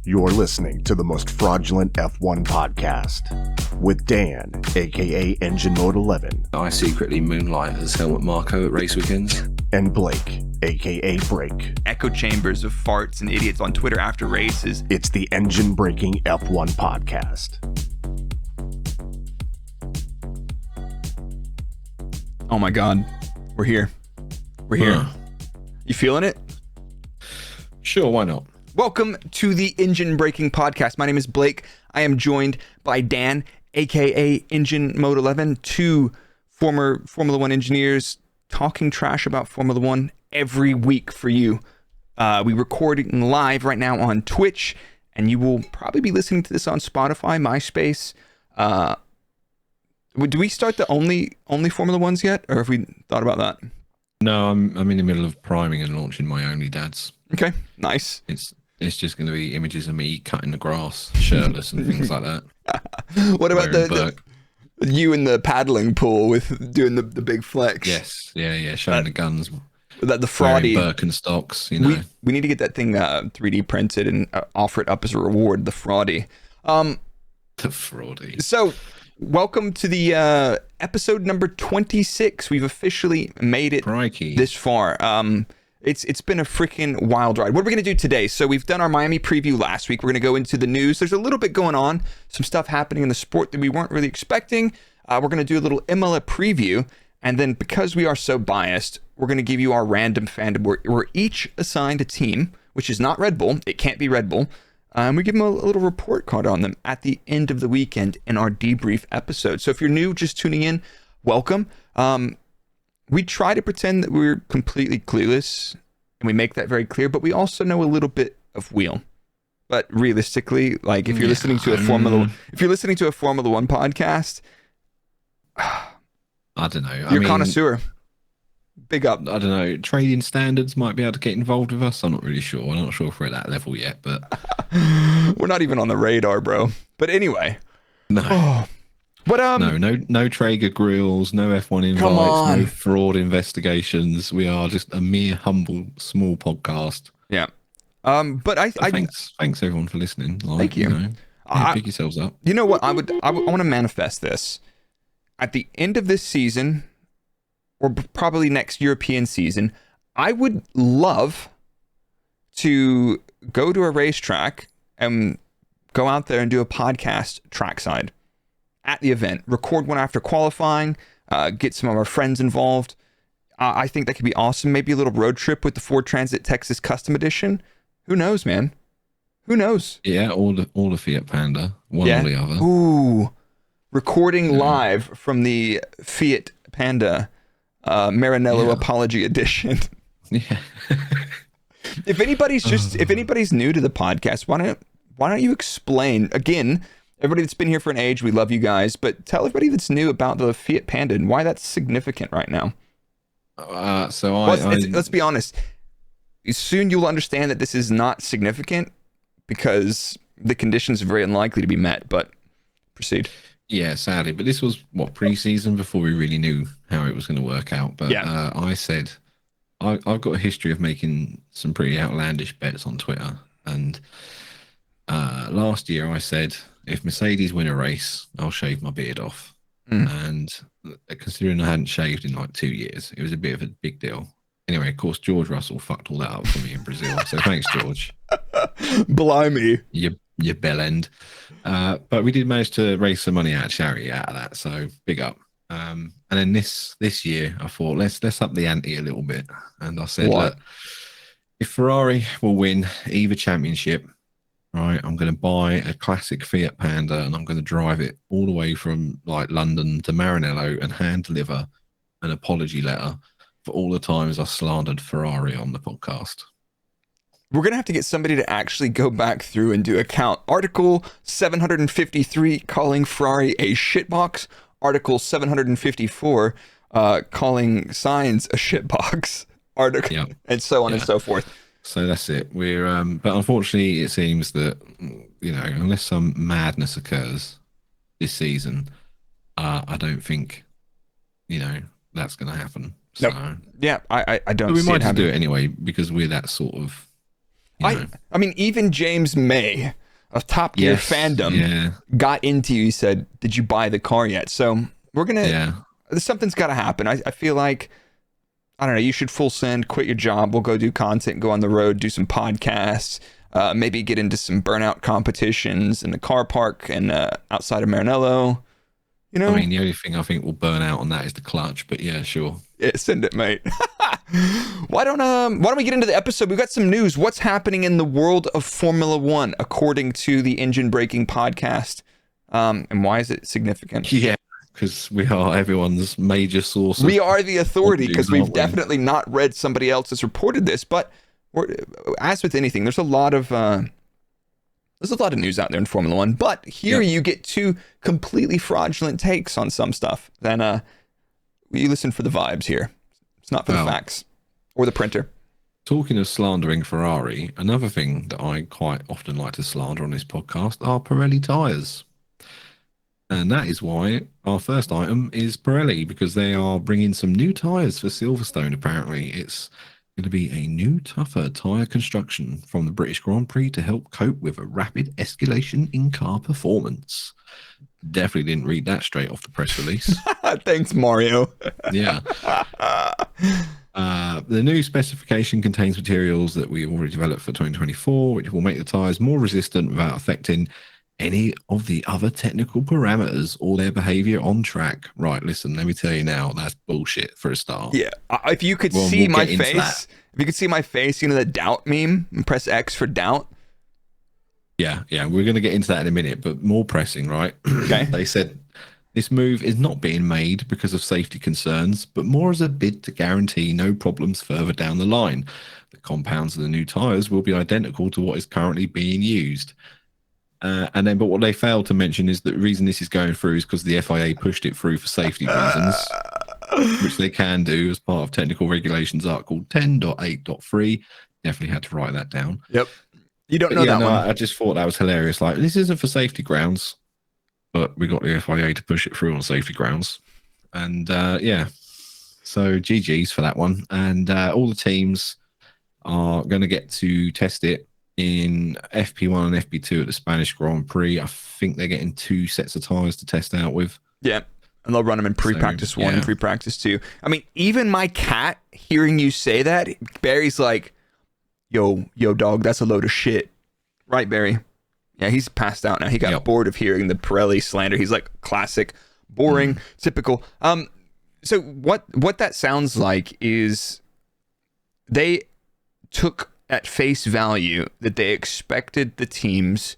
You're listening to the most fraudulent F1 podcast with Dan, aka Engine Mode 11. I secretly moonlight as Helmut Marko at race weekends. And Blake, aka Brrrake. Echo chambers of farts and idiots on Twitter after races. It's the EngineBraking F1 podcast. Oh my God, we're here. We're here. You feeling it? Sure, why not? Welcome to the EngineBraking Podcast. My name is Blake. I am joined by Dan, aka Engine Mode 11, two former Formula One engineers talking trash about Formula One every week for you. We're recording live right now on Twitch, and you will probably be listening to this on Spotify, MySpace. Do we start the only Formula Ones yet, or have we thought about that? No, I'm in the middle of priming and launching my Only Dads. Okay, nice. It's just going to be images of me cutting the grass, shirtless and things like that. What about the you in the paddling pool with doing the big flex? Yes, yeah, showing the guns. That the fraudy Birkenstocks, you know. We need to get that thing 3D printed and offer it up as a reward. The fraudy. The fraudy. So, welcome to the episode number 26. We've officially made it this far. It's been a freaking wild ride. What are we going to do today? So we've done our Miami preview last week. We're going to go into the news. There's a little bit going on, some stuff happening in the sport that we weren't really expecting. We're going to do a little Imola preview. And then because we are so biased, we're going to give you our random fandom. We're each assigned a team, which is not Red Bull. It can't be Red Bull. And we give them a little report card on them at the end of the weekend in our debrief episode. So if you're new, just tuning in, welcome. We try to pretend that we're completely clueless, and we make that very clear, but we also know a little bit of wheel. But realistically, like if you're listening to a Formula One podcast, I don't know. You're a connoisseur. Big up. I don't know. Trading standards might be able to get involved with us. I'm not really sure. I'm not sure if we're at that level yet, but we're not even on the radar, bro. But anyway. No. Oh. But no Traeger grills, no F1 invites, no fraud investigations. We are just a mere humble small podcast. Yeah. But thanks everyone for listening. Thank you. Pick yourselves up. You know what? I want to manifest this at the end of this season, or probably next European season. I would love to go to a racetrack and go out there and do a podcast trackside at the event, record one after qualifying, get some of our friends involved. I think that could be awesome. Maybe a little road trip with the Ford Transit Texas Custom Edition. Who knows, man? Who knows? Yeah, all the Fiat Panda, one or the other. Ooh, recording live from the Fiat Panda Maranello Apology Edition. Yeah. If anybody's new to the podcast, why don't you explain again? Everybody that's been here for an age, we love you guys, but tell everybody that's new about the Fiat Panda and why that's significant right now. Let's be honest. Soon you'll understand that this is not significant because the conditions are very unlikely to be met, but proceed. Yeah, sadly, but this was pre-season before we really knew how it was going to work out. But I said I've got a history of making some pretty outlandish bets on Twitter, and last year I said, if Mercedes win a race, I'll shave my beard off. And considering I hadn't shaved in like 2 years, it was a bit of a big deal. Anyway, of course, George Russell fucked all that up for me in Brazil. So thanks, George. Blimey. You bell end. But we did manage to raise some money out of charity out of that. So big up. And then this year, I thought, let's up the ante a little bit. And I said, look, if Ferrari will win either championship, right, I'm going to buy a classic Fiat Panda and I'm going to drive it all the way from like London to Maranello and hand deliver an apology letter for all the times I slandered Ferrari on the podcast. We're going to have to get somebody to actually go back through and do a count. Article 753 calling Ferrari a shitbox. Article 754 calling Sainz a shitbox. Article and so on and so forth. So that's it. We're but unfortunately it seems that, you know, unless some madness occurs this season, I don't think, you know, that's going to happen. So yeah, I don't. But we see might it just do it anyway because we're that sort of I mean, even James May of Top Gear Fandom got into you. He said, "Did you buy the car yet?" So we're gonna. Something's got to happen. I feel like, I don't know. You should full send, quit your job. We'll go do content, go on the road, do some podcasts. Maybe get into some burnout competitions in the car park and outside of Maranello. You know, I mean, the only thing I think will burn out on that is the clutch. But yeah, sure. Yeah, send it, mate. Why don't we get into the episode? We've got some news. What's happening in the world of Formula One, according to the EngineBraking Podcast, and why is it significant? Yeah, because we are everyone's major source. We are the authority because we've definitely not read somebody else that's reported this. But as with anything, there's a lot of news out there in Formula One. But here you get two completely fraudulent takes on some stuff. Then you listen for the vibes here. It's not for the facts or the printer. Talking of slandering Ferrari, another thing that I quite often like to slander on this podcast are Pirelli tyres. And that is why our first item is Pirelli, because they are bringing some new tyres for Silverstone, apparently. It's going to be a new, tougher tyre construction from the British Grand Prix to help cope with a rapid escalation in car performance. Definitely didn't read that straight off the press release. Thanks, Mario. Yeah. The new specification contains materials that we already developed for 2024, which will make the tyres more resistant without affecting any of the other technical parameters or their behavior on track. Right, listen, let me tell you now, that's bullshit for a start. Yeah, if you could see my face, you know the doubt meme, press X for doubt. Yeah, we're going to get into that in a minute, but more pressing, right? Okay. They said this move is not being made because of safety concerns, but more as a bid to guarantee no problems further down the line. The compounds of the new tyres will be identical to what is currently being used. But what they failed to mention is that the reason this is going through is because the FIA pushed it through for safety reasons, which they can do as part of technical regulations article 10.8.3. Definitely had to write that down. Yep. You don't know that one. I just thought that was hilarious. Like, this isn't for safety grounds, but we got the FIA to push it through on safety grounds. And so GG's for that one. And all the teams are going to get to test it in FP1 and FP2 at the Spanish Grand Prix. I think they're getting 2 sets of tyres to test out with. Yeah. And they'll run them in pre-practice 1 and pre-practice 2. I mean, even my cat, hearing you say that, Barry's like, yo, dog, that's a load of shit. Right, Barry? Yeah, he's passed out now. He got bored of hearing the Pirelli slander. He's like, classic, boring, typical. So what that sounds like is they took at face value that they expected the teams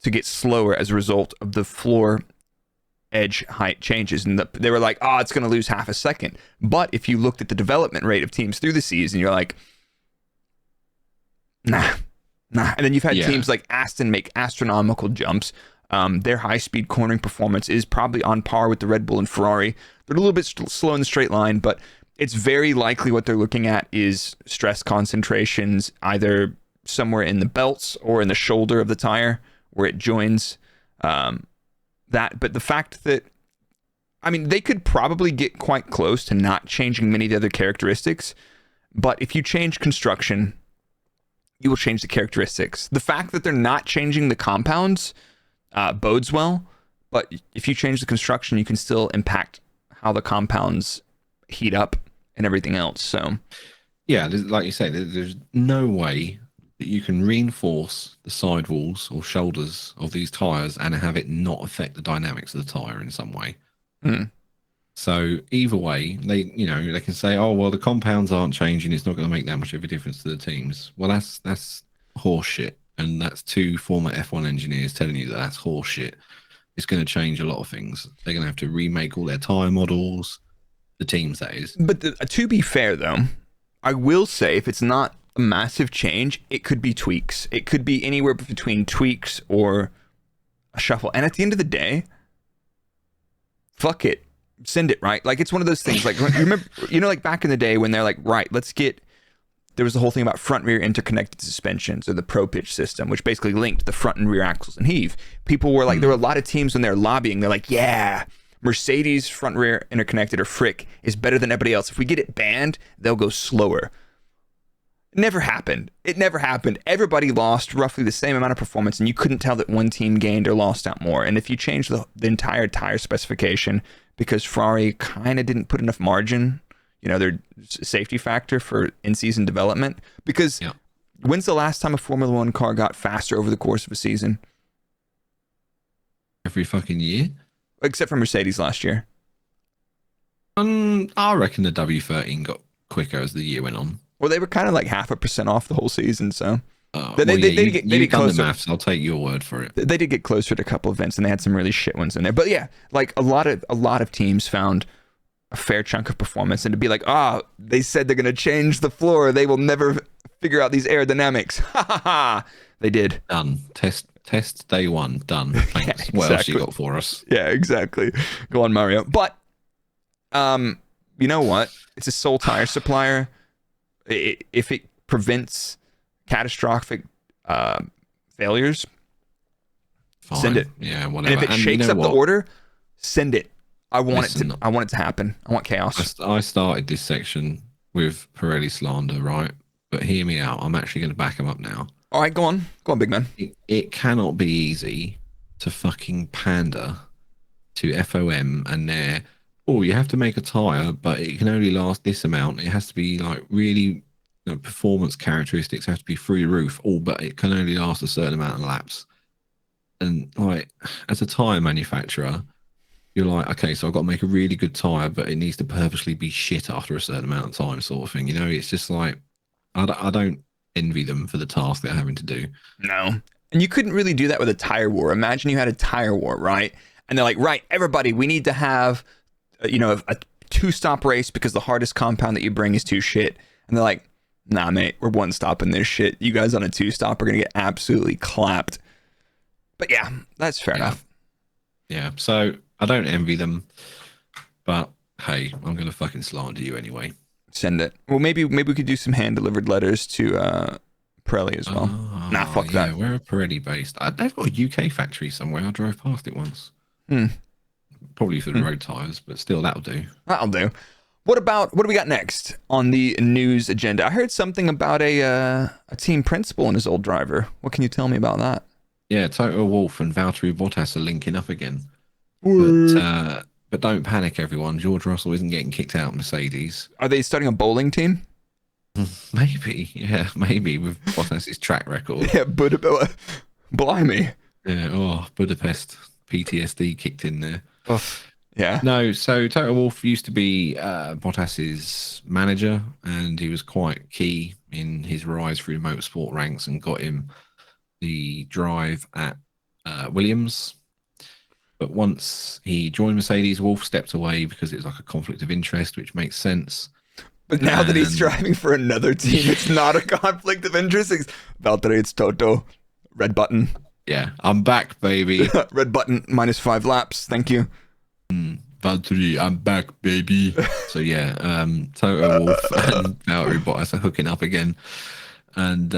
to get slower as a result of the floor edge height changes. And they were like, it's going to lose half a second. But if you looked at the development rate of teams through the season, you're like, Nah. And then you've had teams like Aston make astronomical jumps. Their high-speed cornering performance is probably on par with the Red Bull and Ferrari. They're a little bit slow in the straight line, but it's very likely what they're looking at is stress concentrations either somewhere in the belts or in the shoulder of the tire where it joins that. But the fact that, I mean, they could probably get quite close to not changing many of the other characteristics, but if you change construction, you will change the characteristics. The fact that they're not changing the compounds bodes well, but if you change the construction, you can still impact how the compounds heat up and everything else. So, yeah, like you say, there's no way that you can reinforce the sidewalls or shoulders of these tires and have it not affect the dynamics of the tire in some way. So either way, they can say, the compounds aren't changing, it's not going to make that much of a difference to the teams. Well, that's horseshit, and that's 2 former F1 engineers telling you that that's horseshit. It's going to change a lot of things. They're going to have to remake all their tire models, the teams, that is. But to be fair, though, I will say if it's not a massive change, it could be tweaks. It could be anywhere between tweaks or a shuffle. And at the end of the day, fuck it. Send it, right? Like, it's one of those things, like, remember, like back in the day when they're like, right, there was the whole thing about front rear interconnected suspensions, or the pro pitch system, which basically linked the front and rear axles and heave. People were like, there were a lot of teams when they're lobbying, they're like, yeah, Mercedes front rear interconnected or frick is better than everybody else. If we get it banned, they'll go slower. Never happened. It never happened. Everybody lost roughly the same amount of performance, and you couldn't tell that one team gained or lost out more. And if you change the entire tire specification because Ferrari kind of didn't put enough margin, their safety factor for in-season development, because when's the last time a Formula One car got faster over the course of a season? Every fucking year? Except for Mercedes last year. I reckon the W13 got quicker as the year went on. Well, they were kind of like 0.5% off the whole season, so they get closer. The maths. I'll take your word for it. They did get closer to a couple events, and they had some really shit ones in there. But yeah, like a lot of teams found a fair chunk of performance, and to be like, they said they're going to change the floor, they will never figure out these aerodynamics. Ha ha ha! They did. Done. Test day one. Done. Thanks. Yeah, exactly. What else you got for us? Yeah, exactly. Go on, Mario. But you know what? It's a sole tire supplier. If it prevents catastrophic failures, fine. Send it. Yeah, whatever. And if it shakes up the order, send it. I want it to happen. I want chaos. I started this section with Pirelli slander, right? But hear me out. I'm actually going to back him up now. All right, go on, big man. It cannot be easy to fucking pander to FOM and their. Oh, you have to make a tire, but it can only last this amount. It has to be like really, performance characteristics have to be through the roof. Oh, but it can only last a certain amount of laps. And like, as a tire manufacturer, you're like, okay, so I've got to make a really good tire, but it needs to purposely be shit after a certain amount of time, sort of thing. It's just like, I don't envy them for the task they're having to do. No, and you couldn't really do that with a tire war. Imagine you had a tire war, right? And they're like, right, everybody, we need to have a 2-stop race because the hardest compound that you bring is too shit. And they're like, nah, mate, we're 1-stopping this shit. You guys on a 2-stop are going to get absolutely clapped. But yeah, that's fair enough. Yeah, so I don't envy them, but hey, I'm going to fucking slander you anyway. Send it. Well, maybe we could do some hand-delivered letters to Pirelli as well. Fuck that. Where are Pirelli based? They've got a UK factory somewhere. I drove past it once. Probably for the road tires, but still, that'll do. That'll do. What do we got next on the news agenda? I heard something about a team principal and his old driver. What can you tell me about that? Yeah, Toto Wolff and Valtteri Bottas are linking up again. But don't panic, everyone. George Russell isn't getting kicked out of Mercedes. Are they starting a bowling team? Maybe, with Bottas's track record. Yeah, blimey. Yeah, Budapest PTSD kicked in there. Oh, yeah. No, so Toto Wolff used to be Bottas's manager, and he was quite key in his rise through the motorsport ranks and got him the drive at Williams. But once he joined Mercedes, Wolff stepped away because it was like a conflict of interest, which makes sense. But now that he's driving for another team, it's not a conflict of interest. Valtteri, it's Toto. Red button. Yeah, I'm back, baby. Red button, -5 laps. Thank you. Valtteri, I'm back, baby. So yeah, Toto Wolff and Valtteri Bottas are hooking up again. And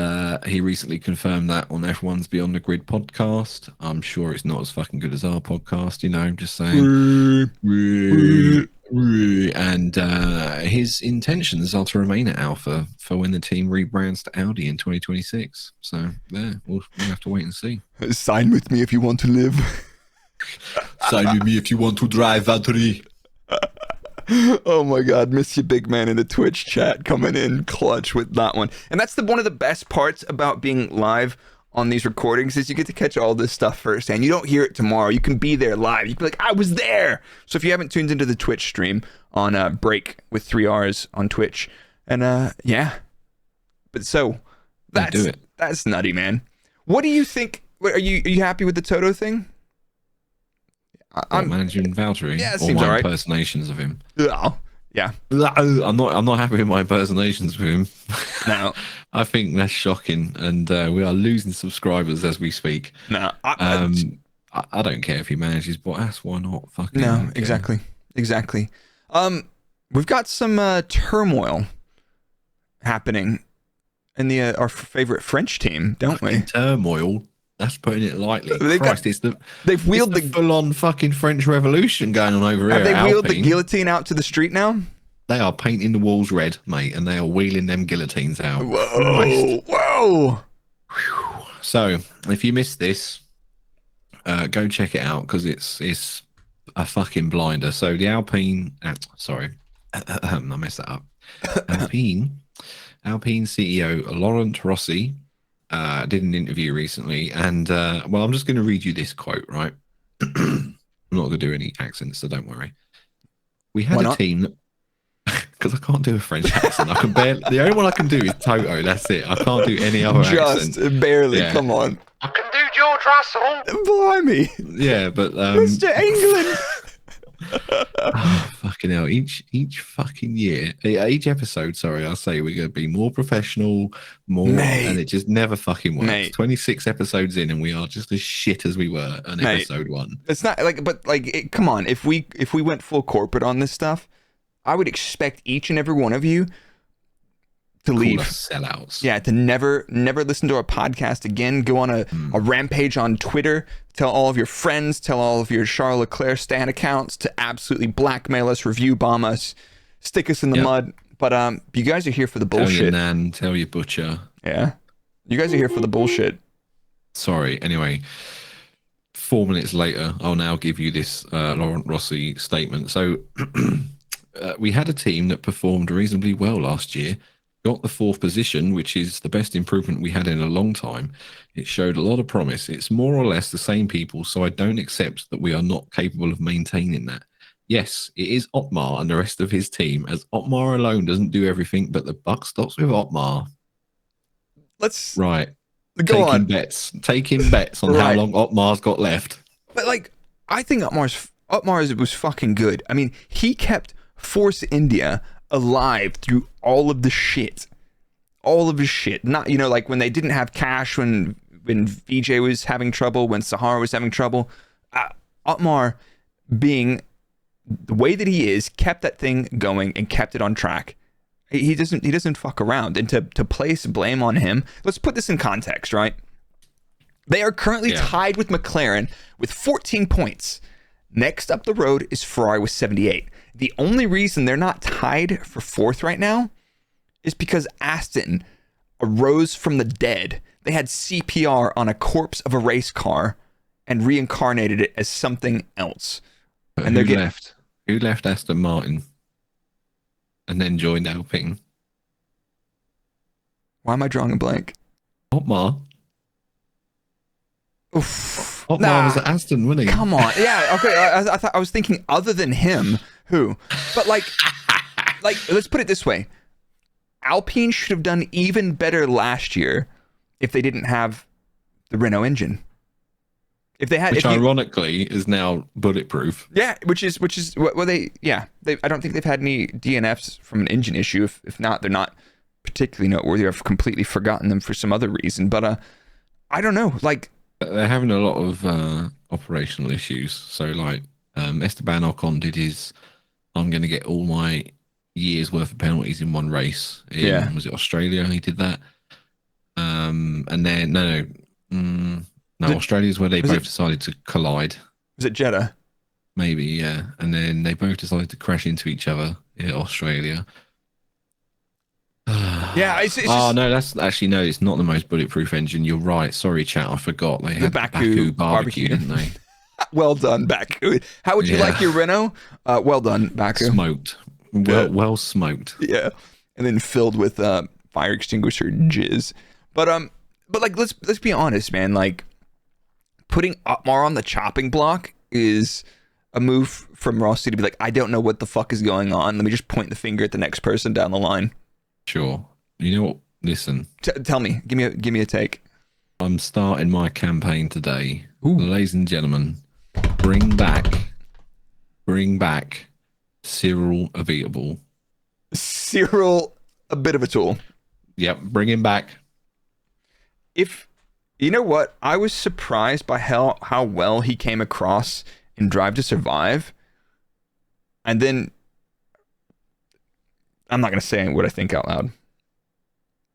he recently confirmed that on F1's Beyond the Grid podcast. I'm sure it's not as fucking good as our podcast, I'm just saying. And his intentions are to remain at Alpha for when the team rebrands to Audi in 2026. So there, we'll have to wait and see. Sign with me if you want to live. Sign with me if you want to drive, Valtteri. Oh my God, miss you, big man in the Twitch chat coming in clutch with that one. And that's one of the best parts about being live on these recordings is you get to catch all this stuff firsthand. You don't hear it tomorrow. You can be there live. You can be like, I was there. So if you haven't tuned into the Twitch stream on Brrrake with 3 R's on Twitch, and yeah. But so that's nutty, man. What do you think? Are you happy with the Toto thing? I'm managing Valtteri. Yeah, it or seems my all right. impersonations of him. Yeah. I'm not happy with my impersonations of him. No. I think that's shocking, and we are losing subscribers as we speak. No. I don't care if he manages Bottas. Why not? Fucking no. Exactly. We've got some turmoil happening in our favorite French team, don't we? Turmoil. That's putting it lightly. They've wheeled the full-on fucking French Revolution going on over here. Have they wheeled the guillotine out to the street now? They are painting the walls red, mate, and they are wheeling them guillotines out. Whoa! Whoa! So, if you missed this, go check it out because it's a fucking blinder. So the Alpine, sorry, I messed that up. Alpine CEO Laurent Rossi did an interview recently, and well, I'm just going to read you this quote, right? I'm not going to do any accents, so don't worry. We had a team that, because I can't do a French accent. I can barely. The only one I can do is Toto. That's it. I can't do any other accent. Just barely. Yeah. Come on. I can do George Russell. Blimey. Yeah, but Mr. England. Oh, fucking hell. Each fucking year, each episode, sorry, I'll say we're going to be more professional, and it just never fucking works. Mate. 26 episodes in, and we are just as shit as we were on episode 1. It's not like, but like, come on. If we went full corporate on this stuff, I would expect each and every one of you to leave. Sellouts. Yeah, to never listen to our podcast again. Go on a rampage on Twitter. Tell all of your friends. Tell all of your Charles Leclerc stan accounts to absolutely blackmail us, review bomb us, stick us in the mud. But you guys are here for the bullshit. Tell your nan, tell your butcher. Yeah, you guys are here for the bullshit. Sorry. Anyway, 4 minutes later, I'll now give you this Laurent Rossi statement. So we had a team that performed reasonably well last year. Got the 4th position, which is the best improvement we had in a long time. It showed a lot of promise. It's more or less the same people, so I don't accept that we are not capable of maintaining that. Yes, it is Otmar and the rest of his team, as Otmar alone doesn't do everything, but the buck stops with Otmar. Let's right. Go on. Taking bets on how long Otmar's got left. But like, I think Otmar's was fucking good. I mean, he kept Force India alive through all of the shit. Not, like when they didn't have cash, when VJ was having trouble, when Sahara was having trouble. Otmar, being the way that he is, kept that thing going and kept it on track. He doesn't fuck around. And to place blame on him, let's put this in context, right? They are currently tied with McLaren with 14 points. Next up the road is Ferrari with 78. The only reason they're not tied for 4th right now is because Aston arose from the dead. They had CPR on a corpse of a race car and reincarnated it as something else. But and Who left Aston Martin and then joined Alpine? Why am I drawing a blank? Otmar. Oof. Otmar was at Aston, wasn't he? Come on. Yeah, okay. I thought I was thinking other than him, who? But like let's put it this way. Alpine should have done even better last year if they didn't have the Renault engine. Which ironically is now bulletproof. Yeah, which is well they I don't think they've had any DNFs from an engine issue. If not, they're not particularly noteworthy. I've completely forgotten them for some other reason. But I don't know. Like, they're having a lot of operational issues. So like Esteban Ocon did his, I'm going to get all my years worth of penalties in one race. Was it Australia? He did that. And then Australia's where they both decided to collide. Was it Jeddah? Maybe, yeah. And then they both decided to crash into each other in Australia. Yeah, it's that's actually no. It's not the most bulletproof engine. You're right. Sorry, chat. I forgot they had Baku barbecue, didn't they? Well done, Baku. How would you like your Renault? Well done, Baku. Smoked. Well smoked. Yeah, and then filled with fire extinguisher jizz. But like let's be honest, man. Like putting Otmar on the chopping block is a move from Rossi to be like, I don't know what the fuck is going on. Let me just point the finger at the next person down the line. Sure. You know what? Listen. Tell me. Give me a take. I'm starting my campaign today. Ooh. Ladies and gentlemen, bring back Cyril Abitable. Cyril, a bit of a tool. Yep, bring him back. If you know what, I was surprised by how well he came across in Drive to Survive. And then I'm not gonna say what I think out loud.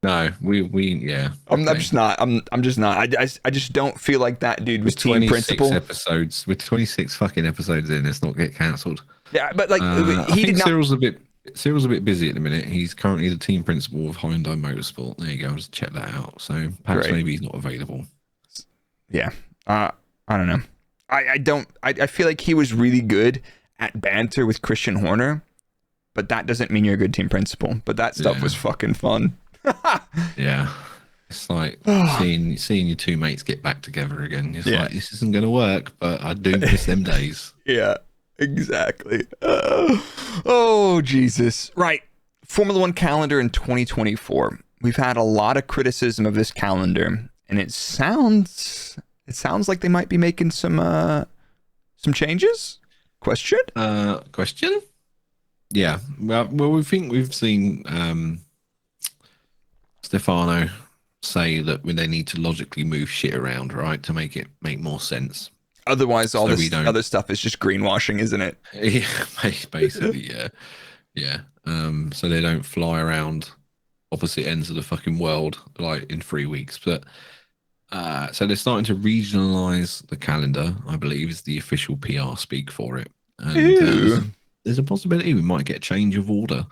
No, yeah. I'm just not. I just don't feel like that dude was team principal. With 26 fucking episodes in, let's not get cancelled. Yeah, but like he did not. Cyril's a bit. Cyril's a bit busy at the minute. He's currently the team principal of Hyundai Motorsport. There you go. I'll just check that out. So perhaps maybe he's not available. Yeah. I don't know. I feel like he was really good at banter with Christian Horner, but that doesn't mean you're a good team principal. But that stuff was fucking fun. Yeah. It's like seeing your two mates get back together again. It's like, this isn't going to work, but I do miss them days. Yeah, exactly. Oh, Jesus. Right. Formula One calendar in 2024. We've had a lot of criticism of this calendar, and it sounds like they might be making some changes. Question? Question? Yeah. Well, we think we've seen Stefano say that when they need to logically move shit around, right, to make more sense. Otherwise, all this other stuff is just greenwashing, isn't it? Yeah, basically, yeah. So they don't fly around opposite ends of the fucking world like in 3 weeks. But so they're starting to regionalize the calendar, I believe, is the official PR speak for it. And there's a possibility we might get a change of order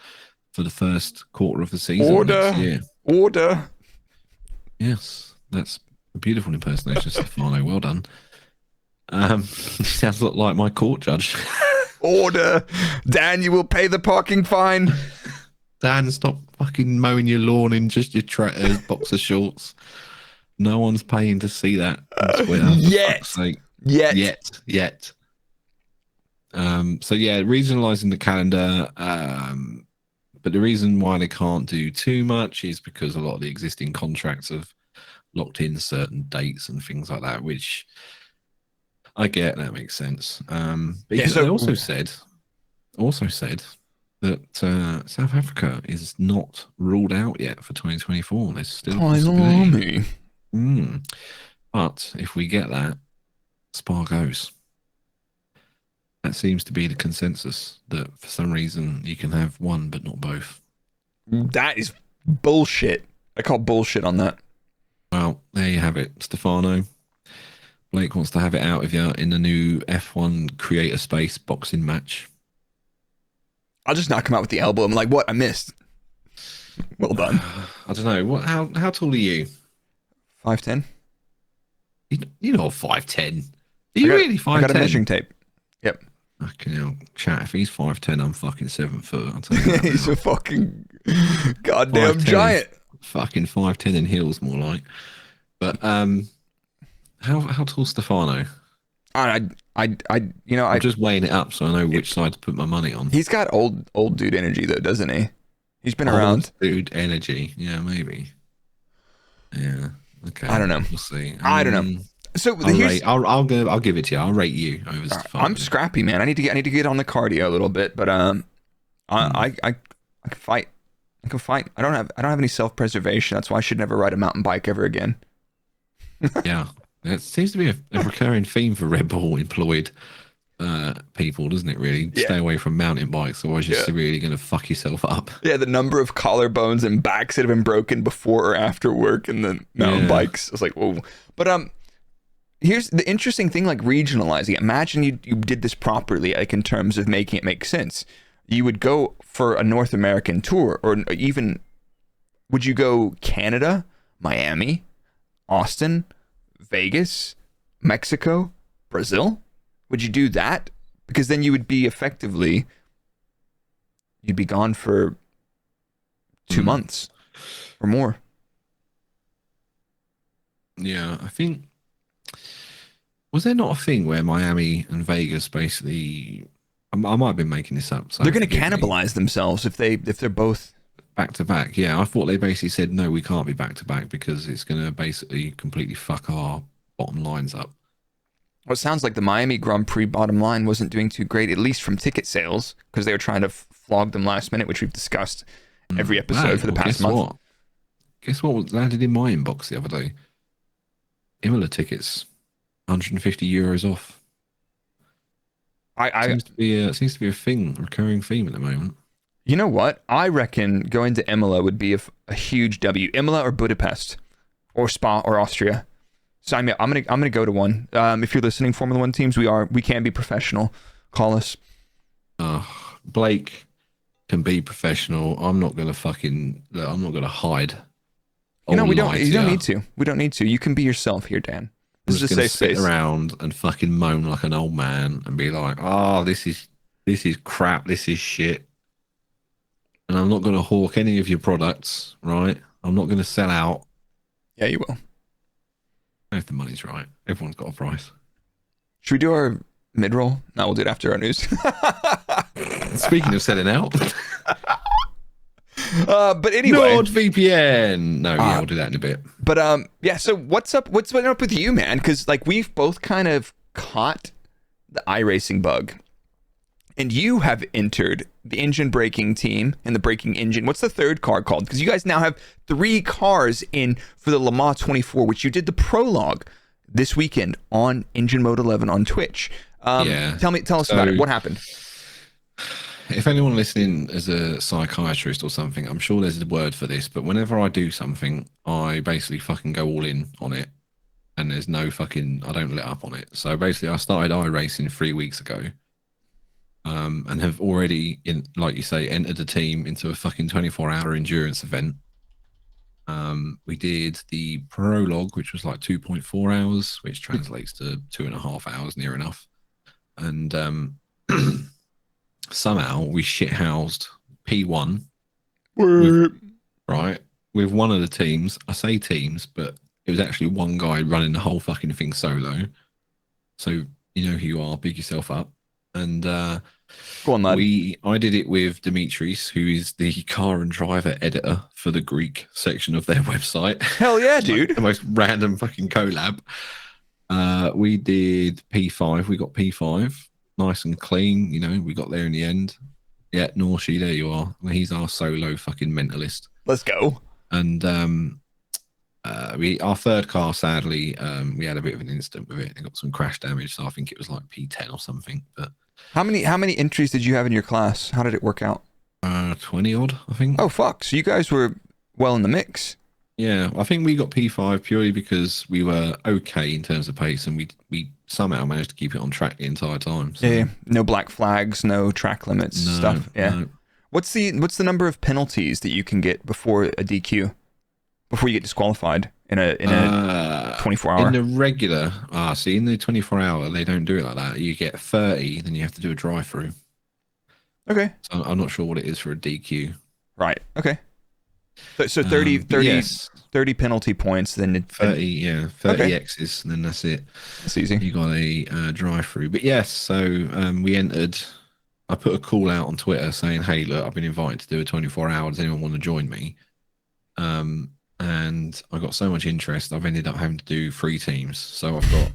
for the first quarter of the season next year. Order. Yes, that's a beautiful impersonation, Stefano. Well done. Sounds like my court judge. Order. Dan, you will pay the parking fine. Dan, stop fucking mowing your lawn in just your boxer shorts. No one's paying to see that on Twitter. Yet. So yeah, regionalizing the calendar. But the reason why they can't do too much is because a lot of the existing contracts have locked in certain dates and things like that, which I get. That makes sense. Because they also said that South Africa is not ruled out yet for 2024. There's still a possibility. But if we get that, Spa goes. That seems to be the consensus, that for some reason you can have one but not both. That is bullshit. I call bullshit on that. Well, there you have it, Stefano. Blake wants to have it out of you in the new F1 Creator Space boxing match. I'll just knock him out with the elbow. I'm like, what? I missed. Well done. I don't know. How tall are you? 5'10". You're not 5'10". Are you really 5'10"? I got a measuring tape. Yep. Fucking hell, chat. If he's 5'10", I'm fucking 7 foot. I'll tell you that. He's a fucking goddamn giant. Fucking 5'10" in heels, more like. But how tall's Stefano? I'm just weighing it up so I know which side to put my money on. He's got old dude energy though, doesn't he? He's been around. Dude energy, yeah, maybe. Yeah. Okay. I don't know. We'll see. I don't know. So I'll give it to you. I'll rate you over Stefano. I'm scrappy, man. I need to get on the cardio a little bit, but I can fight. I can fight. I don't have any self-preservation. That's why I should never ride a mountain bike ever again. Yeah, it seems to be a recurring theme for Red Bull employed people, doesn't it? Really, stay away from mountain bikes, otherwise you're really going to fuck yourself up. Yeah, the number of collarbones and backs that have been broken before or after work in the mountain bikes. I was like, whoa. But here's the interesting thing, like regionalizing. Imagine you did this properly, like in terms of making it make sense. You would go for a North American tour, or even would you go Canada, Miami, Austin, Vegas, Mexico, Brazil? Would you do that? Because then you would be you'd be gone for 2 months or more. Yeah, I think, was there not a thing where Miami and Vegas basically, I might have been making this up. So they're going to cannibalize themselves if they're both back to back. Yeah, I thought they basically said, no, we can't be back to back because it's going to basically completely fuck our bottom lines up. Well, it sounds like the Miami Grand Prix bottom line wasn't doing too great, at least from ticket sales, because they were trying to flog them last minute, which we've discussed every episode for the past month. Guess what landed in my inbox the other day? Imola tickets, €150 off. Seems to be a recurring theme at the moment. You know what? I reckon going to Imola would be a huge W. Imola or Budapest, or Spa or Austria. So I'm gonna go to one. If you're listening, Formula One teams, we can be professional. Call us. Blake can be professional. I'm not gonna hide. You know, we don't. You don't need to. We don't need to. You can be yourself here, Dan. This is a safe space. Sit around and fucking moan like an old man and be like, "Oh, this is crap. This is shit." And I'm not going to hawk any of your products, right? I'm not going to sell out. Yeah, you will. If the money's right, everyone's got a price. Should we do our mid-roll? No, we'll do it after our news. Speaking of selling out. But anyway, NordVPN. No, yeah, we'll do that in a bit. But yeah. So what's up? What's been up with you, man? Because like we've both kind of caught the iRacing bug, and you have entered the engine braking team and the braking engine. What's the third car called? Because you guys now have 3 cars in for the Le Mans 24, which you did the prologue this weekend on Engine Mode 11 on Twitch. Yeah. Tell us about it. What happened? If anyone listening is a psychiatrist or something, I'm sure there's a word for this, but whenever I do something, I basically fucking go all in on it, and there's no fucking, I don't let up on it. So basically I started iRacing 3 weeks ago, and have already, like you say, entered a team into a fucking 24-hour endurance event. We did the prologue, which was like 2.4 hours, which translates to 2.5 hours near enough. And somehow we shithoused P1, with one of the teams. I say teams, but it was actually one guy running the whole fucking thing solo. So you know who you are, big yourself up. And go on, lad. I did it with Dimitris, who is the car and driver editor for the Greek section of their website. Hell yeah, dude. Like the most random fucking collab. We did P5. We got P5. Nice and clean, you know, we got there in the end. Yeah, Norshi, there you are. Well, he's our solo fucking mentalist. Let's go. And our third car, sadly, we had a bit of an incident with it. It got some crash damage, so I think it was like P10 or something. But how many entries did you have in your class? How did it work out? 20 odd, I think. Oh fuck! So you guys were well in the mix. Yeah, I think we got P5 purely because we were okay in terms of pace, and we somehow managed to keep it on track the entire time. So. Yeah, no black flags, no track limits stuff. Yeah. No. What's the number of penalties that you can get before a DQ, before you get disqualified in a 24-hour? In the regular, in the 24-hour, they don't do it like that. You get 30, then you have to do a drive-through. Okay. So I'm not sure what it is for a DQ. Right. Okay. So 30 penalty points, then 30 okay. X's, and then that's it. That's easy. You got a drive-through. But yes, so we entered. I put a call out on Twitter saying, "Hey, look, I've been invited to do a 24-hour. Does anyone want to join me?" And I got so much interest, I've ended up having to do 3 teams. So I've got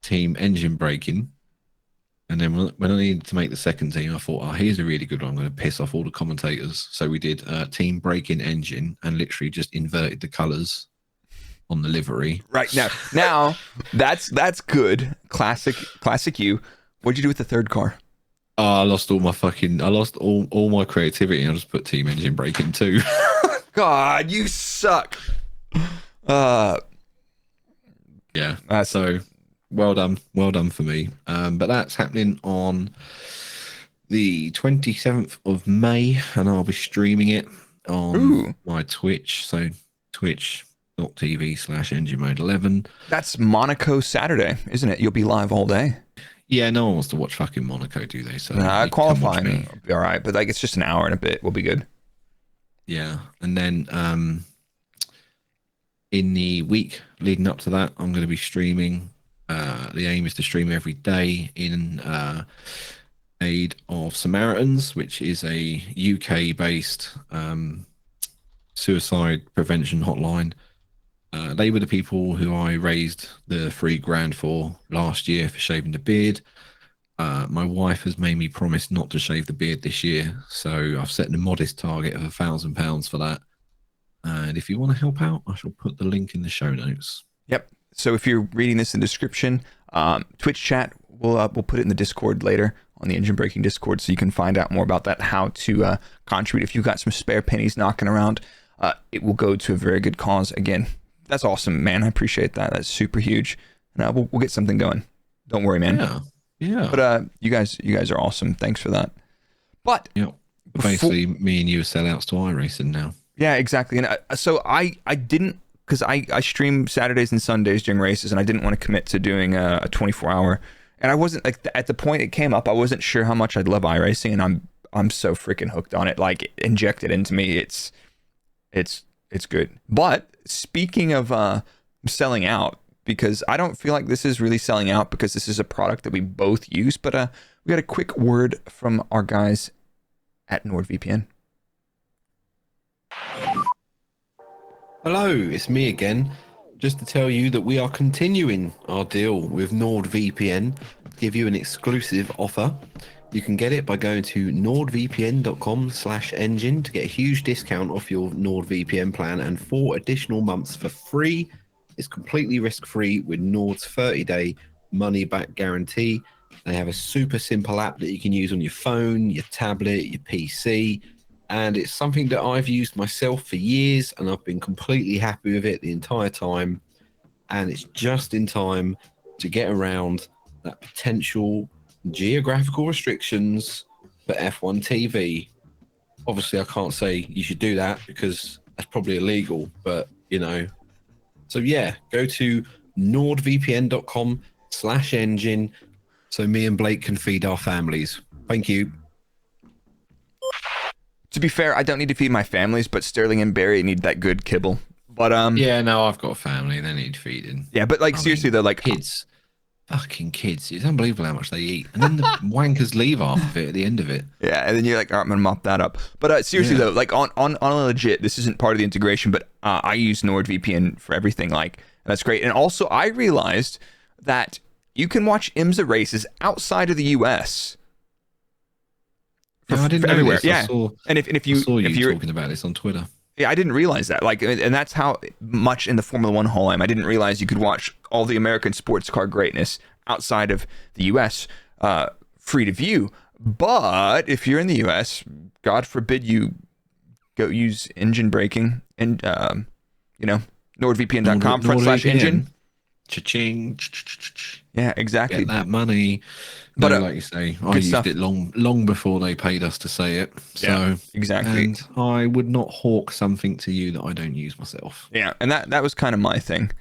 team engine braking. And then when I needed to make the second team, I thought, here's a really good one. I'm going to piss off all the commentators. So we did team braking engine and literally just inverted the colours on the livery. Right. Now that's good. Classic you. What'd you do with the third car? I lost all my my creativity, and I just put team engine braking too. God, you suck. Yeah. So well done for me. But that's happening on the 27th of May, and I'll be streaming it on my Twitch. So twitch.tv/enginemode11. That's Monaco Saturday, isn't it? You'll be live all day. Yeah, no one wants to watch fucking Monaco, do they? So qualifying will be all right, but like it's just an hour and a bit. We'll be good. Yeah, and then in the week leading up to that, I'm going to be streaming. The aim is to stream every day in aid of Samaritans, which is a UK-based suicide prevention hotline. They were the people who I raised the $3,000 for last year for shaving the beard. My wife has made me promise not to shave the beard this year, so I've set the modest target of £1,000 for that. And if you want to help out, I shall put the link in the show notes. Yep. So if you're reading this in the description, Twitch chat, we'll put it in the Discord later on the Engine Braking Discord, so you can find out more about that, how to contribute. If you've got some spare pennies knocking around, it will go to a very good cause. Again, that's awesome, man. I appreciate that. That's super huge. And we'll get something going. Don't worry, man. Yeah. But you guys are awesome. Thanks for that. But Basically, me and you are sellouts to iRacing now. Yeah, exactly. And so I didn't, because I stream Saturdays and Sundays during races, and I didn't want to commit to doing a 24-hour. And I wasn't like at the point it came up, I wasn't sure how much I'd love iRacing, and I'm so freaking hooked on it. Like, inject it into me. It's good. But speaking of selling out, because I don't feel like this is really selling out, because this is a product that we both use. But we got a quick word from our guys at NordVPN. Hello, it's me again. Just to tell you that we are continuing our deal with NordVPN to give you an exclusive offer. You can get it by going to nordvpn.com/engine to get a huge discount off your NordVPN plan and 4 additional months for free. It's completely risk-free with Nord's 30-day money-back guarantee. They have a super simple app that you can use on your phone, your tablet, your PC, and it's something that I've used myself for years, and I've been completely happy with it the entire time. And it's just in time to get around that potential geographical restrictions for F1 TV. Obviously, I can't say you should do that because that's probably illegal, but So yeah, go to nordvpn.com/engine so me and Blake can feed our families. Thank you. To be fair, I don't need to feed my families, but Sterling and Barry need that good kibble. But yeah, no, I've got a family. They need feeding. Yeah, but seriously though, like kids, fucking kids. It's unbelievable how much they eat, and then the wankers leave half of it at the end of it. Yeah, and then you're like, all right, I'm gonna mop that up. But seriously though, like on a legit, this isn't part of the integration, but I use NordVPN for everything. Like, that's great. And also, I realized that you can watch IMSA races outside of the US. I didn't know everywhere. This. Yeah, I saw you talking about this on Twitter. Yeah, I didn't realize that. Like, and that's how much in the Formula One Hall I am. I didn't realize you could watch all the American sports car greatness outside of the US, free to view. But if you're in the US, God forbid you go use EngineBraking and NordVPN.com/engine. Cha-ching. Yeah, exactly. Get that money. But like you say, I used it long before they paid us to say it. So yeah, exactly. And I would not hawk something to you that I don't use myself. Yeah, and that was kind of my thing.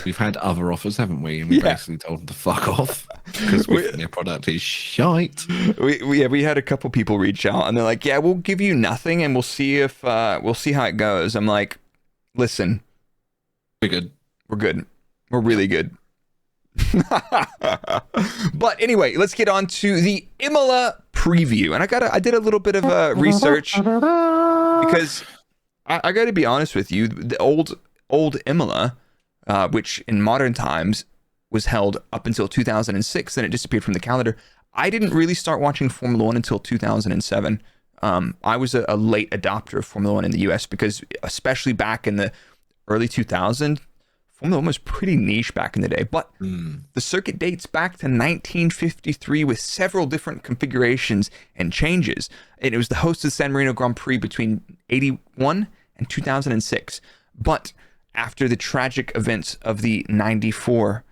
We've had other offers, haven't we? And we basically told them to fuck off because we think their product is shite. We had a couple people reach out and they're like, "Yeah, we'll give you nothing and we'll see how it goes." I'm like, "Listen, we're good. We're good. We're really good." But anyway, let's get on to the Imola preview. And I did a little bit of research because I got to be honest with you, the old Imola, which in modern times was held up until 2006, then it disappeared from the calendar. I didn't really start watching Formula One until 2007. I was a late adopter of Formula One in the US because, especially back in the early 2000s, Formula One was pretty niche back in the day, but the circuit dates back to 1953 with several different configurations and changes. And it was the host of the San Marino Grand Prix between 81 and 2006. But after the tragic events of the 94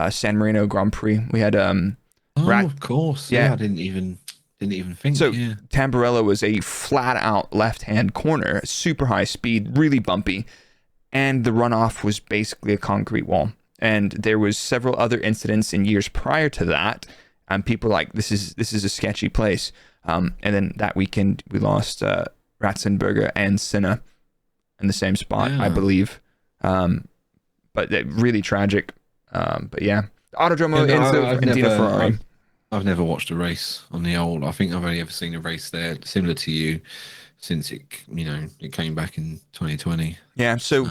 San Marino Grand Prix, we had of course. Yeah, I didn't even think. So Tamburello was a flat out left-hand corner, super high speed, really bumpy. And the runoff was basically a concrete wall. And there was several other incidents in years prior to that. And people were like, this is a sketchy place. And then that weekend, we lost Ratzenberger and Senna in the same spot, I believe. But really tragic. But yeah, Autodromo Enzo and Dino Ferrari. I've never watched a race on the old. I think I've only ever seen a race there similar to you since it came back in 2020. Yeah, so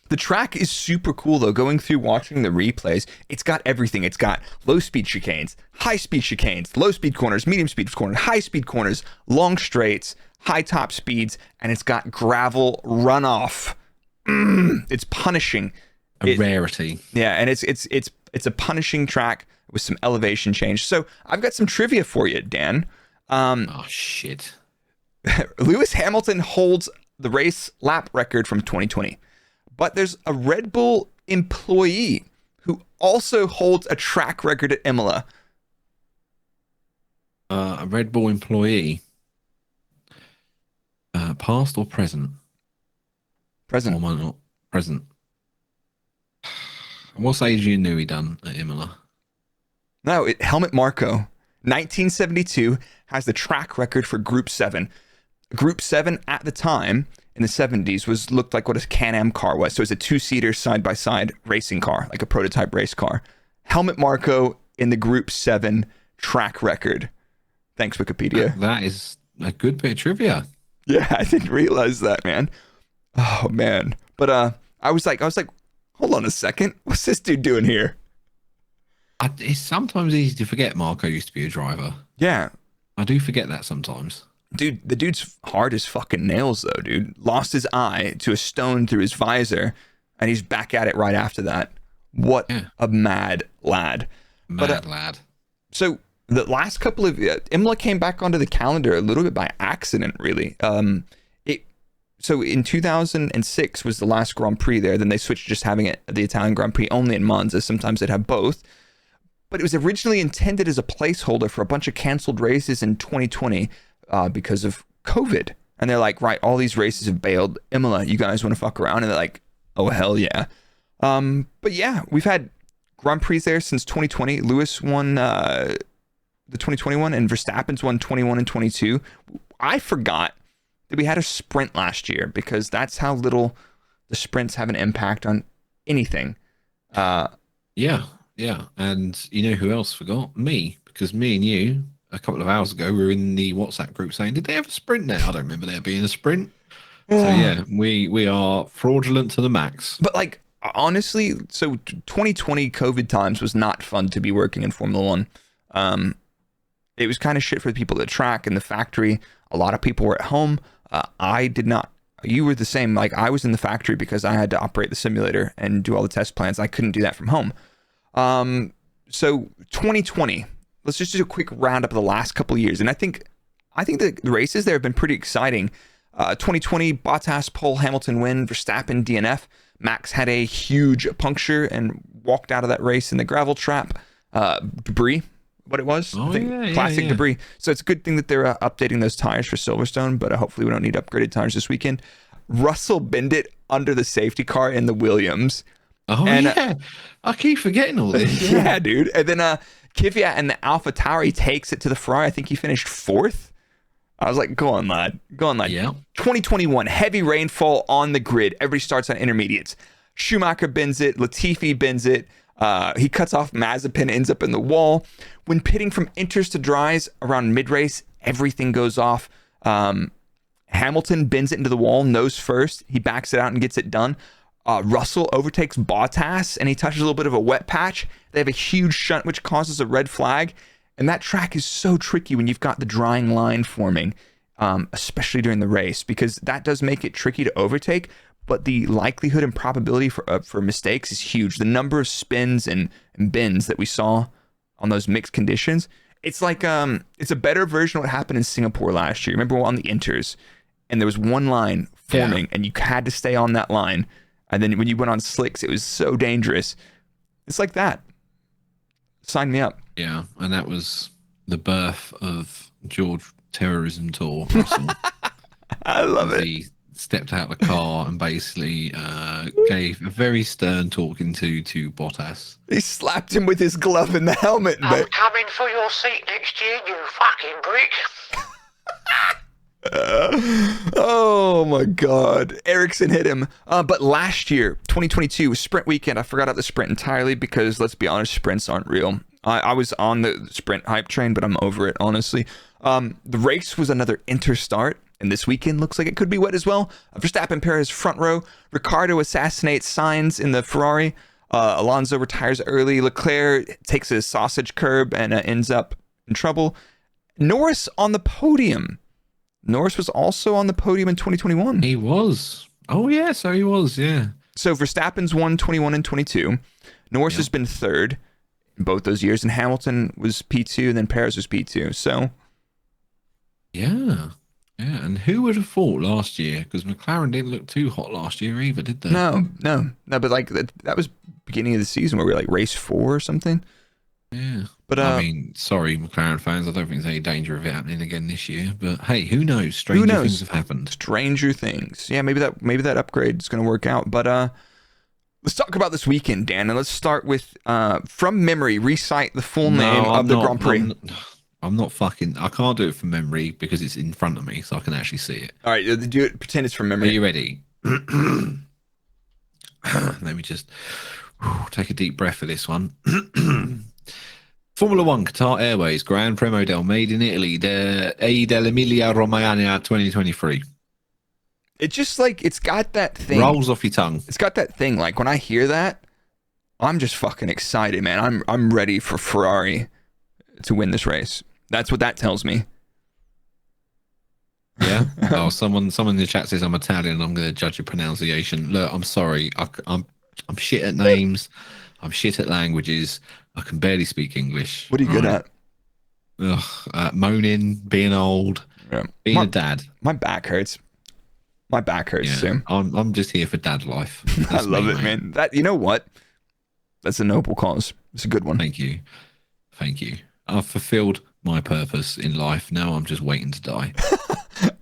the track is super cool though. Going through watching the replays, it's got everything. It's got low speed chicanes, high speed chicanes, low speed corners, medium speed corners, high speed corners, long straights, high top speeds, and it's got gravel runoff. It's punishing. A rarity. Yeah, and it's a punishing track with some elevation change. So I've got some trivia for you, Dan. Oh shit. Lewis Hamilton holds the race lap record from 2020, but there's a Red Bull employee who also holds a track record at Imola. A Red Bull employee? past or present? Present. Or am I not? Present. What's Adrian Newey done at Imola? No, Helmut Marko, 1972, has the track record for Group 7. Group 7 at the time in the 70s looked like what a Can-Am car was. So it was a two-seater side-by-side racing car, like a prototype race car. Helmut Marko in the Group 7 track record. Thanks, Wikipedia. That is a good bit of trivia. Yeah, I didn't realize that, man. Oh, man. But I was like, hold on a second. What's this dude doing here? It's sometimes easy to forget Marco used to be a driver. Yeah. I do forget that sometimes. Dude, the dude's hard as fucking nails, though, dude. Lost his eye to a stone through his visor, and he's back at it right after that. What a mad lad. Mad lad. So the last couple of... Imola came back onto the calendar a little bit by accident, really. So in 2006 was the last Grand Prix there. Then they switched to just having it the Italian Grand Prix only in Monza. Sometimes they'd have both. But it was originally intended as a placeholder for a bunch of canceled races in 2020 because of COVID. And they're like, right, all these races have bailed. Imola, you guys want to fuck around? And they're like, oh, hell yeah. But yeah, we've had Grand Prix there since 2020. Lewis won the 2021 and Verstappen's won 21 and 22. I forgot that we had a sprint last year because that's how little the sprints have an impact on anything. Yeah. And you know who else forgot? Me. Because me and you, a couple of hours ago, we were in the WhatsApp group saying, did they have a sprint now? I don't remember there being a sprint. So yeah, we are fraudulent to the max. But like, honestly, so 2020 COVID times was not fun to be working in Formula One. It was kind of shit for the people at the track and the factory. A lot of people were at home. I did not. You were the same. Like, I was in the factory because I had to operate the simulator and do all the test plans. I couldn't do that from home. So 2020, let's just do a quick roundup of the last couple of years. And I think the races there have been pretty exciting. 2020, Bottas pole, Hamilton win, Verstappen DNF. Max had a huge puncture and walked out of that race in the gravel trap. Debris, what it was. Classic debris. So it's a good thing that they're updating those tires for Silverstone, but hopefully we don't need upgraded tires this weekend. Russell Bindit under the safety car in the Williams. Oh, and, yeah. I keep forgetting all this. Yeah, dude. And then Kvyat and the AlphaTauri takes it to the Ferrari. I think he finished 4th. I was like, go on, lad. Yeah. 2021, heavy rainfall on the grid. Everybody starts on intermediates. Schumacher bins it. Latifi bins it. He cuts off Mazepin, ends up in the wall. When pitting from inters to dries around mid-race, everything goes off. Hamilton bins it into the wall, nose first. He backs it out and gets it done. Russell overtakes Bottas, and he touches a little bit of a wet patch. They have a huge shunt, which causes a red flag. And that track is so tricky when you've got the drying line forming, especially during the race, because that does make it tricky to overtake. But the likelihood and probability for mistakes is huge. The number of spins and bins that we saw on those mixed conditions, it's like it's a better version of what happened in Singapore last year. Remember on the inters, and there was one line forming, and you had to stay on that line. And then when you went on slicks, it was so dangerous. It's like that. Sign me up. Yeah, and that was the birth of George Terrorism Tour. Russell. I love it. He stepped out of the car and basically gave a very stern talking to Bottas. He slapped him with his glove in the helmet. I'm coming for your seat next year, you fucking brick. Oh my God. Ericsson hit him. But last year, 2022, was sprint weekend. I forgot about the sprint entirely because, let's be honest, sprints aren't real. I was on the sprint hype train, but I'm over it, honestly. The race was another interstart, and this weekend looks like it could be wet as well. Verstappen Perez front row. Ricciardo assassinates Sainz in the Ferrari. Alonso retires early. Leclerc takes a sausage curb and ends up in trouble. Norris on the podium. Norris was also on the podium in 2021. He was. Oh, yeah. So he was, yeah. So Verstappen's won 21 and 22. Norris has been 3rd in both those years, and Hamilton was P2, and then Perez was P2. So, yeah. Yeah. And who would have thought last year? Because McLaren didn't look too hot last year either, did they? No. But like that was beginning of the season where we were like race 4 or something. Yeah. But I mean, sorry, McLaren fans, I don't think there's any danger of it happening again this year. But hey, who knows? Stranger things have happened. Stranger things. Yeah, maybe that upgrade is going to work out. But let's talk about this weekend, Dan, and let's start with from memory. Recite the full name of the Grand Prix. I'm not fucking. I can't do it from memory because it's in front of me, so I can actually see it. All right, do it. Pretend it's from memory. Are you ready? Let me just take a deep breath for this one. Formula One Qatar Airways Gran Premio del Made in Italy dell'Emilia Romagna 2023. It's just like it's got that thing. Rolls off your tongue. It's got that thing. Like when I hear that, I'm just fucking excited, man. I'm ready for Ferrari to win this race. That's what that tells me. Yeah. Oh, someone in the chat says I'm Italian and I'm going to judge your pronunciation. Look, I'm sorry. I'm shit at names. I'm shit at languages. I can barely speak English. What are you good at? Moaning, being old, being a dad. My back hurts. My back hurts too. I'm just here for dad life. I love it, man. That, you know what? That's a noble cause. It's a good one. Thank you. I've fulfilled my purpose in life. Now I'm just waiting to die.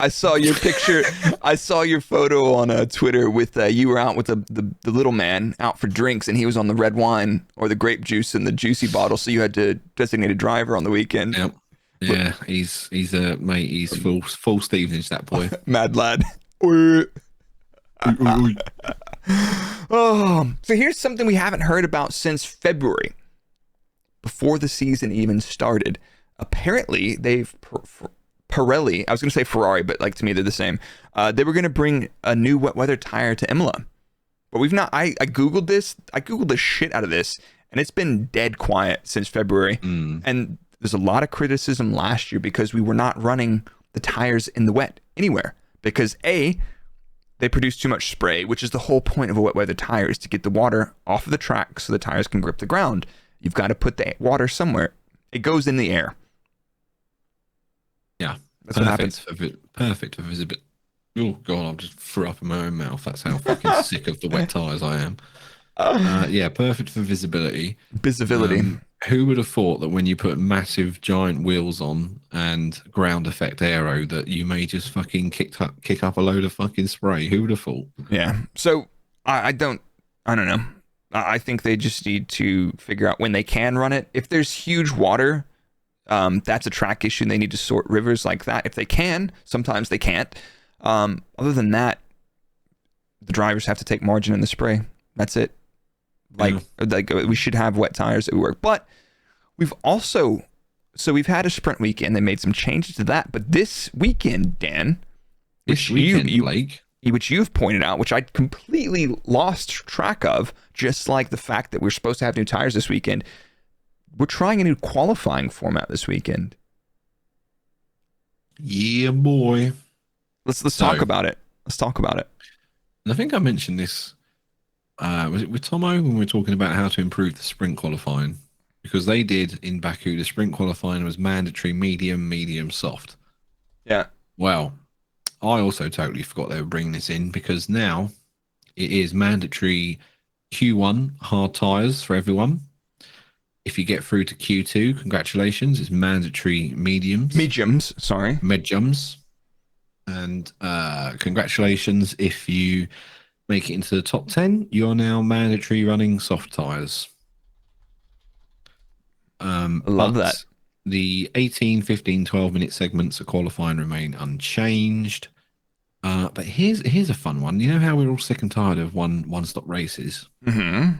I saw your picture. I saw your photo on Twitter with you were out with the little man out for drinks, and he was on the red wine or the grape juice in the juicy bottle. So you had to designate a driver on the weekend. Yep. Yeah, he's a mate. He's full Stevenage, that boy. Mad lad. Oh, so here's something we haven't heard about since February, before the season even started. Apparently, they've Pirelli. I was going to say Ferrari, but like to me they're the same. They were going to bring a new wet weather tire to Imola, but we've not. I googled this. I googled the shit out of this, and it's been dead quiet since February. And there's a lot of criticism last year because we were not running the tires in the wet anywhere because they produce too much spray, which is the whole point of a wet weather tire, is to get the water off of the track so the tires can grip the ground. You've got to put the water somewhere. It goes in the air. Yeah, that's what happens. Perfect for visibility. Oh god, I just threw up in my own mouth. That's how fucking sick of the wet tires I am. Yeah, perfect for visibility. Who would have thought that when you put massive giant wheels on and ground effect aero that you may just fucking kick up a load of fucking spray? Who would have thought? Yeah. So I don't know. I think they just need to figure out when they can run it. If there's huge water, that's a track issue and they need to sort rivers like that. If they can, sometimes they can't. Other than that, the drivers have to take margin in the spray. That's it. Like we should have wet tires that work. But we've had a sprint weekend. They made some changes to that. But this weekend, Dan, which you've pointed out, which I completely lost track of, just like the fact that we're supposed to have new tires this weekend. We're trying a new qualifying format this weekend. Yeah, boy. Let's talk about it. Let's talk about it. And I think I mentioned this. Was it with Tomo when we were talking about how to improve the sprint qualifying? Because they did in Baku, the sprint qualifying was mandatory medium, soft. Yeah. Well, I also totally forgot they were bringing this in because now it is mandatory Q1 hard tires for everyone. If you get through to Q2, congratulations. It's mandatory mediums. And congratulations if you make it into the top 10. You're now mandatory running soft tires. I love that. The 18, 15, 12-minute segments of qualifying remain unchanged. But here's a fun one. You know how we're all sick and tired of one-stop races? Mm-hmm.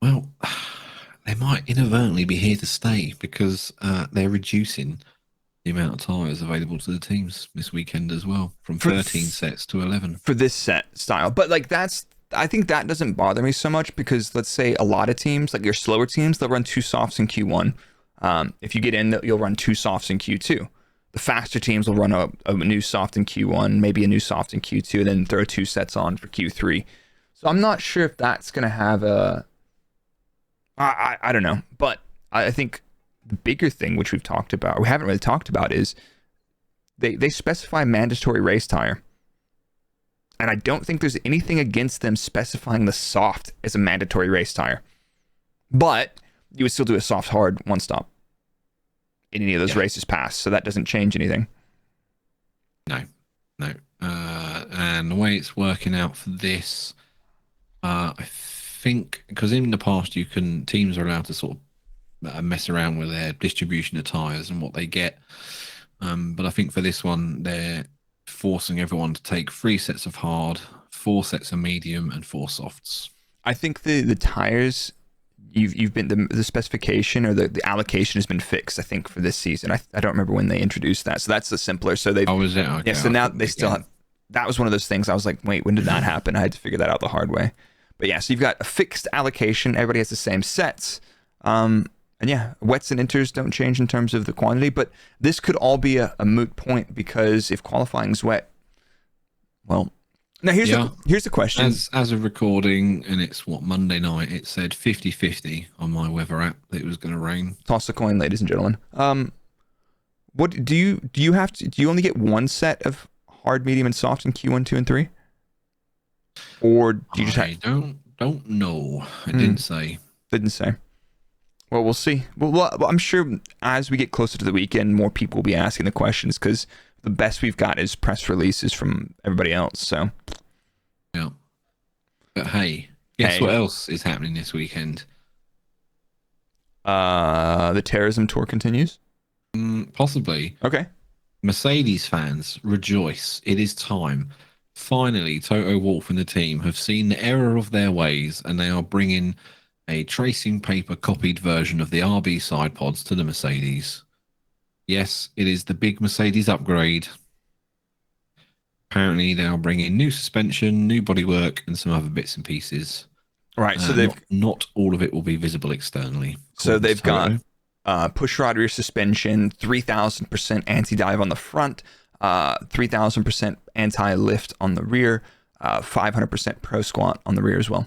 Well, they might inadvertently be here to stay because they're reducing the amount of tyres available to the teams this weekend as well, from 13 sets to 11. For this set style. But like I think that doesn't bother me so much because let's say a lot of teams, like your slower teams, they'll run 2 softs in Q1. If you get in, you'll run 2 softs in Q2. The faster teams will run a new soft in Q1, maybe a new soft in Q2, and then throw 2 sets on for Q3. So I'm not sure if that's going to have I don't know. But I think the bigger thing, which we haven't really talked about, is they specify mandatory race tire. And I don't think there's anything against them specifying the soft as a mandatory race tire. But you would still do a soft hard one stop in any of those races past, so that doesn't change anything. No. And the way it's working out for this, I think, because in the past teams are allowed to sort of mess around with their distribution of tyres and what they get. But I think for this one, they're forcing everyone to take 3 sets of hard, 4 sets of medium, and 4 softs. I think the tyres, you've been the specification or the allocation has been fixed. I think for this season, I don't remember when they introduced that. So that's the simpler. So they've. Oh, is it? Okay, yeah. So now they still have. That was one of those things. I was like, wait, when did that happen? I had to figure that out the hard way. But yeah, so you've got a fixed allocation. Everybody has the same sets. And yeah, wets and inters don't change in terms of the quantity. But this could all be a moot point because if qualifying's wet, well. Now, here's the question. As of recording, and it's Monday night, it said 50-50 on my weather app that it was going to rain. Toss a coin, ladies and gentlemen. What do you only get one set of hard, medium, and soft in Q1, 2, and 3? Or do you just I don't know. I didn't say. Didn't say. Well, we'll see. Well, I'm sure as we get closer to the weekend, more people will be asking the questions because the best we've got is press releases from everybody else. So, yeah. But hey, guess what else is happening this weekend? The Terrorism Tour continues? Possibly. Okay. Mercedes fans, rejoice. It is time. Finally, Toto Wolff and the team have seen the error of their ways and they are bringing a tracing paper copied version of the RB side pods to the Mercedes. Yes, it is the big Mercedes upgrade. Apparently, they are bringing new suspension, new bodywork, and some other bits and pieces. Right, so they've not all of it will be visible externally. So they've got push rod rear suspension, 3,000% anti-dive on the front, 3,000% anti-lift on the rear, 500% pro squat on the rear as well.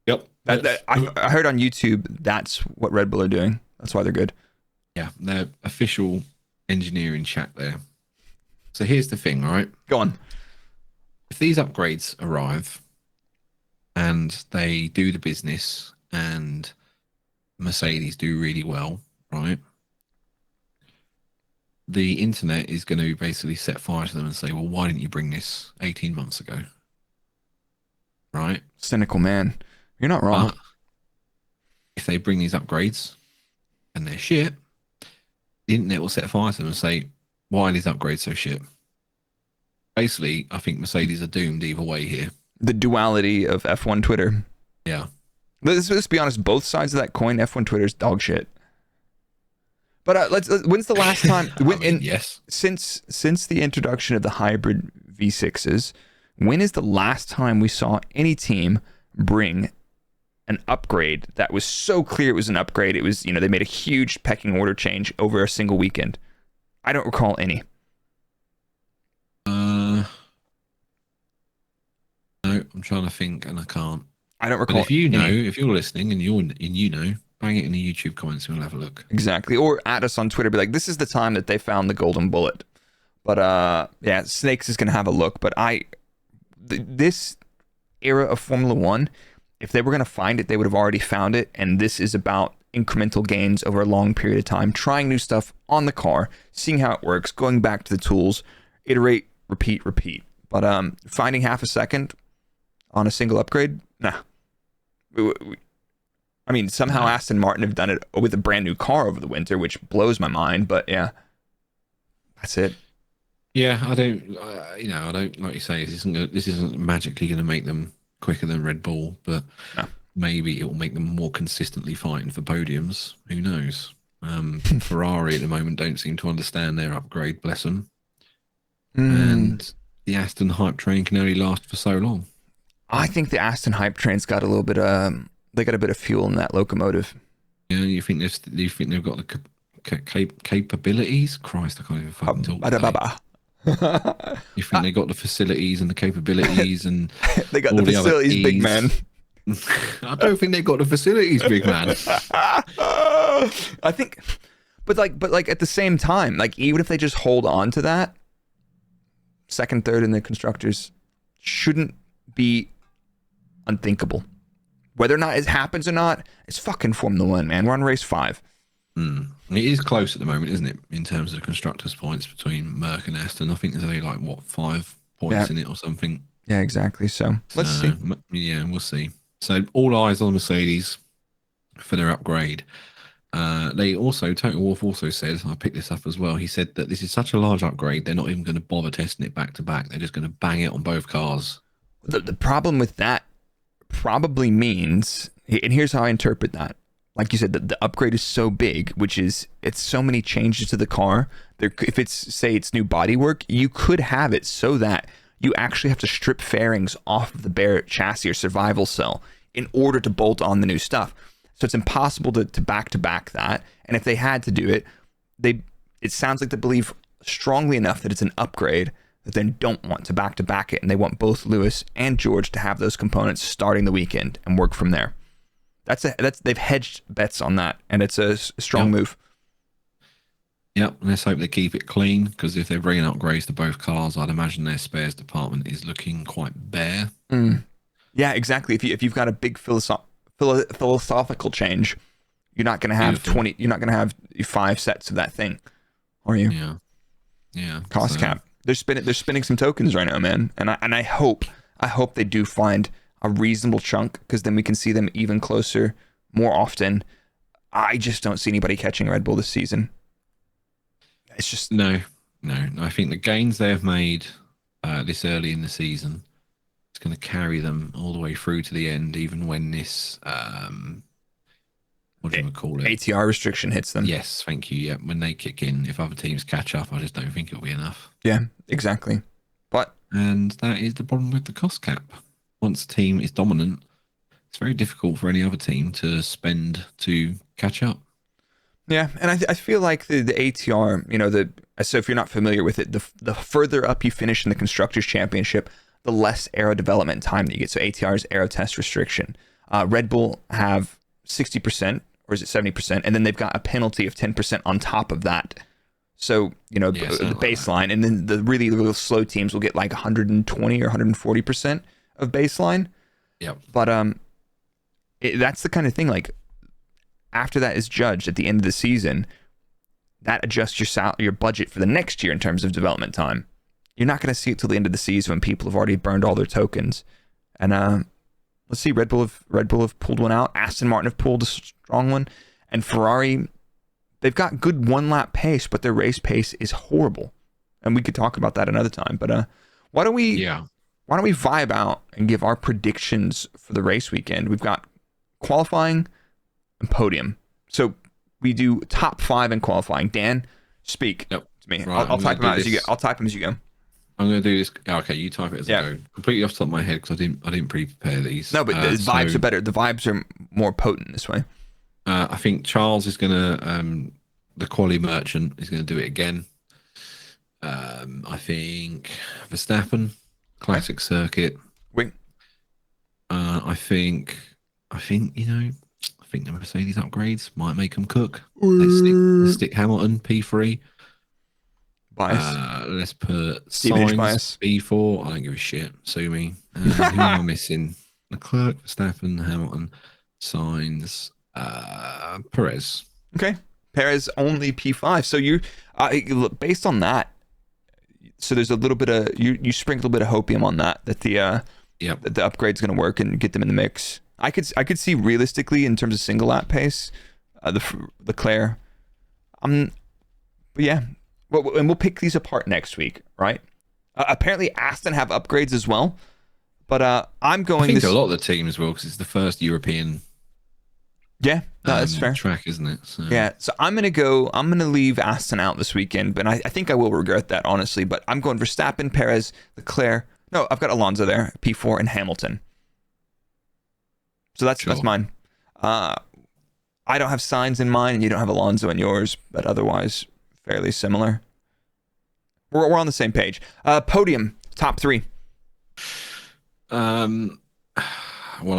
Yep. I heard on YouTube that's what Red Bull are doing. That's why they're good. Yeah, their official engineering chat there. So here's the thing, right? Go on. If these upgrades arrive and they do the business and Mercedes do really well, right? The internet is going to basically set fire to them and say, well, why didn't you bring this 18 months ago? Right? Cynical man. You're not wrong. But if they bring these upgrades and they're shit, the internet will set fire to them and say, why are these upgrades so shit? Basically, I think Mercedes are doomed either way here. The duality of F1 Twitter. Yeah. Let's be honest, both sides of that coin, F1 Twitter's dog shit. But when's the last time? Yes. Since the introduction of the hybrid V6s, when is the last time we saw any team bring an upgrade that was so clear it was an upgrade? It was, they made a huge pecking order change over a single weekend. I don't recall any. No, I'm trying to think and I can't. I don't recall. But if you're listening and you know, bang it in the YouTube comments and we'll have a look. Exactly. Or at us on Twitter, be like, this is the time that they found the golden bullet. But yeah, Snakes is going to have a look. But this era of Formula One, if they were going to find it, they would have already found it. And this is about incremental gains over a long period of time, trying new stuff on the car, seeing how it works, going back to the tools, iterate, repeat. But finding half a second on a single upgrade, nah. I mean, somehow Aston Martin have done it with a brand new car over the winter, which blows my mind. But yeah, that's it. Yeah, I don't like you say. This isn't magically going to make them quicker than Red Bull, but maybe it will make them more consistently fighting for podiums. Who knows? Ferrari at the moment don't seem to understand their upgrade. Bless them. And the Aston hype train can only last for so long. I think the Aston hype train's got a little bit they got a bit of fuel in that locomotive. Yeah, you think they've got the capabilities? Christ, I can't even fucking talk. You think they got the facilities and the capabilities and they got the facilities, big man. I don't think they've got the facilities, big man. I think, but at the same time, like even if they just hold on to that, second, third in the constructors shouldn't be unthinkable Whether or not it happens or not, it's fucking Formula One, man. We're on race 5. It is close at the moment, isn't it? In terms of constructors' points between Merck and Aston, I think there's only like 5 points in it or something. Yeah, exactly. So let's see. Yeah, we'll see. So all eyes on Mercedes for their upgrade. They also, Toto Wolff also said, I picked this up as well. He said that this is such a large upgrade, they're not even going to bother testing it back to back. They're just going to bang it on both cars. The problem with that probably means, and here's how I interpret that. Like you said, the upgrade is so big, which is it's so many changes to the car. If it's, say, it's new bodywork, you could have it so that you actually have to strip fairings off of the bare chassis or survival cell in order to bolt on the new stuff. So it's impossible to back that. And if they had to do it, it sounds like they believe strongly enough that it's an upgrade that they don't want to back it, and they want both Lewis and George to have those components starting the weekend and work from there. They've hedged bets on that, and it's a strong move. Yep, let's hope they keep it clean, because if they're bringing upgrades to both cars, I'd imagine their spares department is looking quite bare. Yeah, exactly. If you've got a big philosophical change, you're not going to have 20. You're not going to have 5 sets of that thing, are you? Yeah. Cost cap. They're spinning some tokens right now, man. And I hope they do find a reasonable chunk, because then we can see them even closer more often. I just don't see anybody catching Red Bull this season. It's just no. I think the gains they have made this early in the season, it's going to carry them all the way through to the end, even when this what do you call it? ATR restriction hits them. Yes, thank you. Yeah, when they kick in, if other teams catch up, I just don't think it'll be enough. Yeah, exactly. And that is the problem with the cost cap. Once a team is dominant, it's very difficult for any other team to spend to catch up. Yeah, and I feel like the ATR, so if you're not familiar with it, the further up you finish in the Constructors' Championship, the less aero development time that you get. So ATR is aero test restriction. Red Bull have 60%, or is it 70%? And then they've got a penalty of 10% on top of that. So, the baseline, and then the really slow teams will get like 120 or 140% of baseline. Yep. But that's the kind of thing, like, after that is judged at the end of the season, that adjusts your budget for the next year in terms of development time. You're not going to see it till the end of the season when people have already burned all their tokens. And let's see, Red Bull have pulled one out. Aston Martin have pulled a strong one, and Ferrari, they've got good 1-lap pace, but their race pace is horrible. And we could talk about that another time. But why don't we vibe out and give our predictions for the race weekend? We've got qualifying and podium. So we do top 5 in qualifying. Dan, speak to me. Right, I'll type them out as you go. I'll type them as you go. I'm going to do this. Okay, you type it as I go. Completely off the top of my head, because I didn't pre-prepare these. No, but the vibes are better. The vibes are more potent this way. I think Charles is going to, the quality merchant is going to do it again. I think Verstappen, classic circuit. Wing. I think the Mercedes upgrades might make them cook. Let's stick Hamilton P3. Bias. Let's put Sainz bias B4. I don't give a shit. Sue me. Who am I missing? Leclerc, Verstappen, Hamilton, Sainz, Perez. Okay, Perez only P5. So you, based on that, so there's a little bit of you sprinkle a bit of hopium on that the that the upgrade's going to work and get them in the mix. I could see realistically in terms of single lap pace, the Leclerc. But yeah. And we'll pick these apart next week, right? Apparently, Aston have upgrades as well, but I'm going. I think a lot of the teams will, because it's the first European. Yeah, no, that's fair. Track, isn't it? So. Yeah, so I'm gonna leave Aston out this weekend, but I think I will regret that, honestly. But I'm going Verstappen, Perez, Leclerc. No, I've got Alonso there, P4, and Hamilton. So that's mine. I don't have Sainz in mine, and you don't have Alonso in yours, but otherwise fairly similar. We're on the same page. Podium, top 3. Well,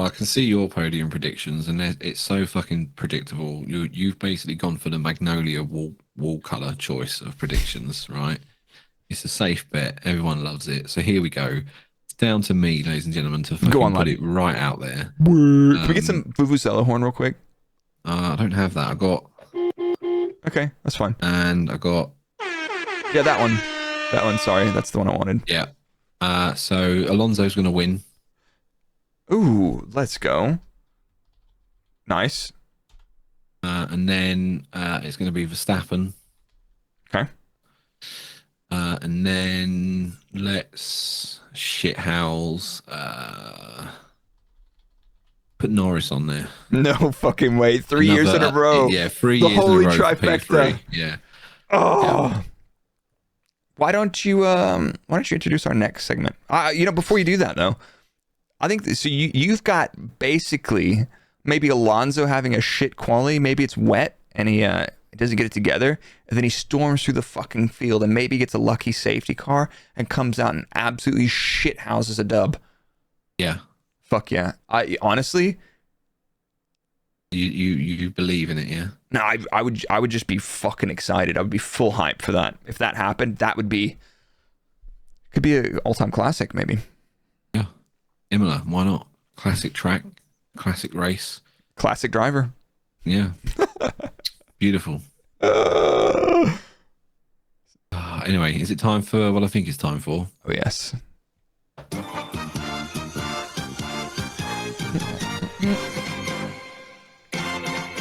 I can see your podium predictions, and it's so fucking predictable. You've basically gone for the magnolia wall color choice of predictions, right? It's a safe bet. Everyone loves it. So here we go. down to me, ladies and gentlemen, to Go on, put it right out there. Can we get some Vuvuzela horn real quick? I don't have that. I got. Okay, that's fine. And I got. Yeah, that one. That one. Sorry, that's the one I wanted. Yeah. So Alonso's going to win. Ooh, let's go. Nice. And then it's going to be Verstappen. Okay. And then let's shithouse. Put Norris on there. No fucking way. 3 years in a row. Yeah, 3 the years holy in a row. Trifecta. Yeah. Oh. Yeah. Why don't you introduce our next segment? Before you do that though, I think so. You've got basically maybe Alonso having a shit quali. Maybe it's wet and he doesn't get it together, and then he storms through the fucking field and maybe gets a lucky safety car and comes out and absolutely shit houses a dub. Yeah. Fuck yeah. I honestly. You believe in it, yeah? No, I would just be fucking excited. I would be full hype for that. If that happened, could be an all-time classic, maybe. Yeah. Imola, why not? Classic track, classic race. Classic driver. Yeah. Beautiful. Anyway, is it time for what I think it's time for? Oh, yes.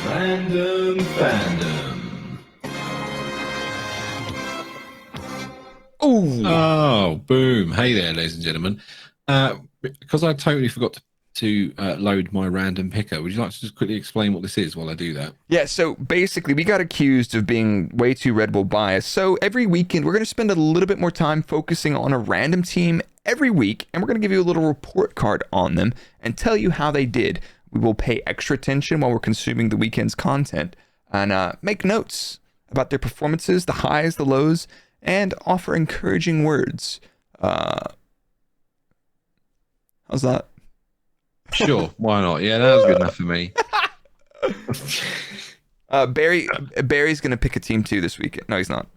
Random fandom. Oh, boom. Hey there, ladies and gentlemen. Because I totally forgot to load my random picker, would you like to just quickly explain what this is while I do that? Yeah, so basically we got accused of being way too Red Bull biased. So every weekend we're going to spend a little bit more time focusing on a random team every week, and we're going to give you a little report card on them and tell you how they did. We will pay extra attention while we're consuming the weekend's content and make notes about their performances, the highs, the lows, and offer encouraging words. How's that? Sure, why not? Yeah, that was good enough for me. Barry's going to pick a team too this weekend. No, he's not.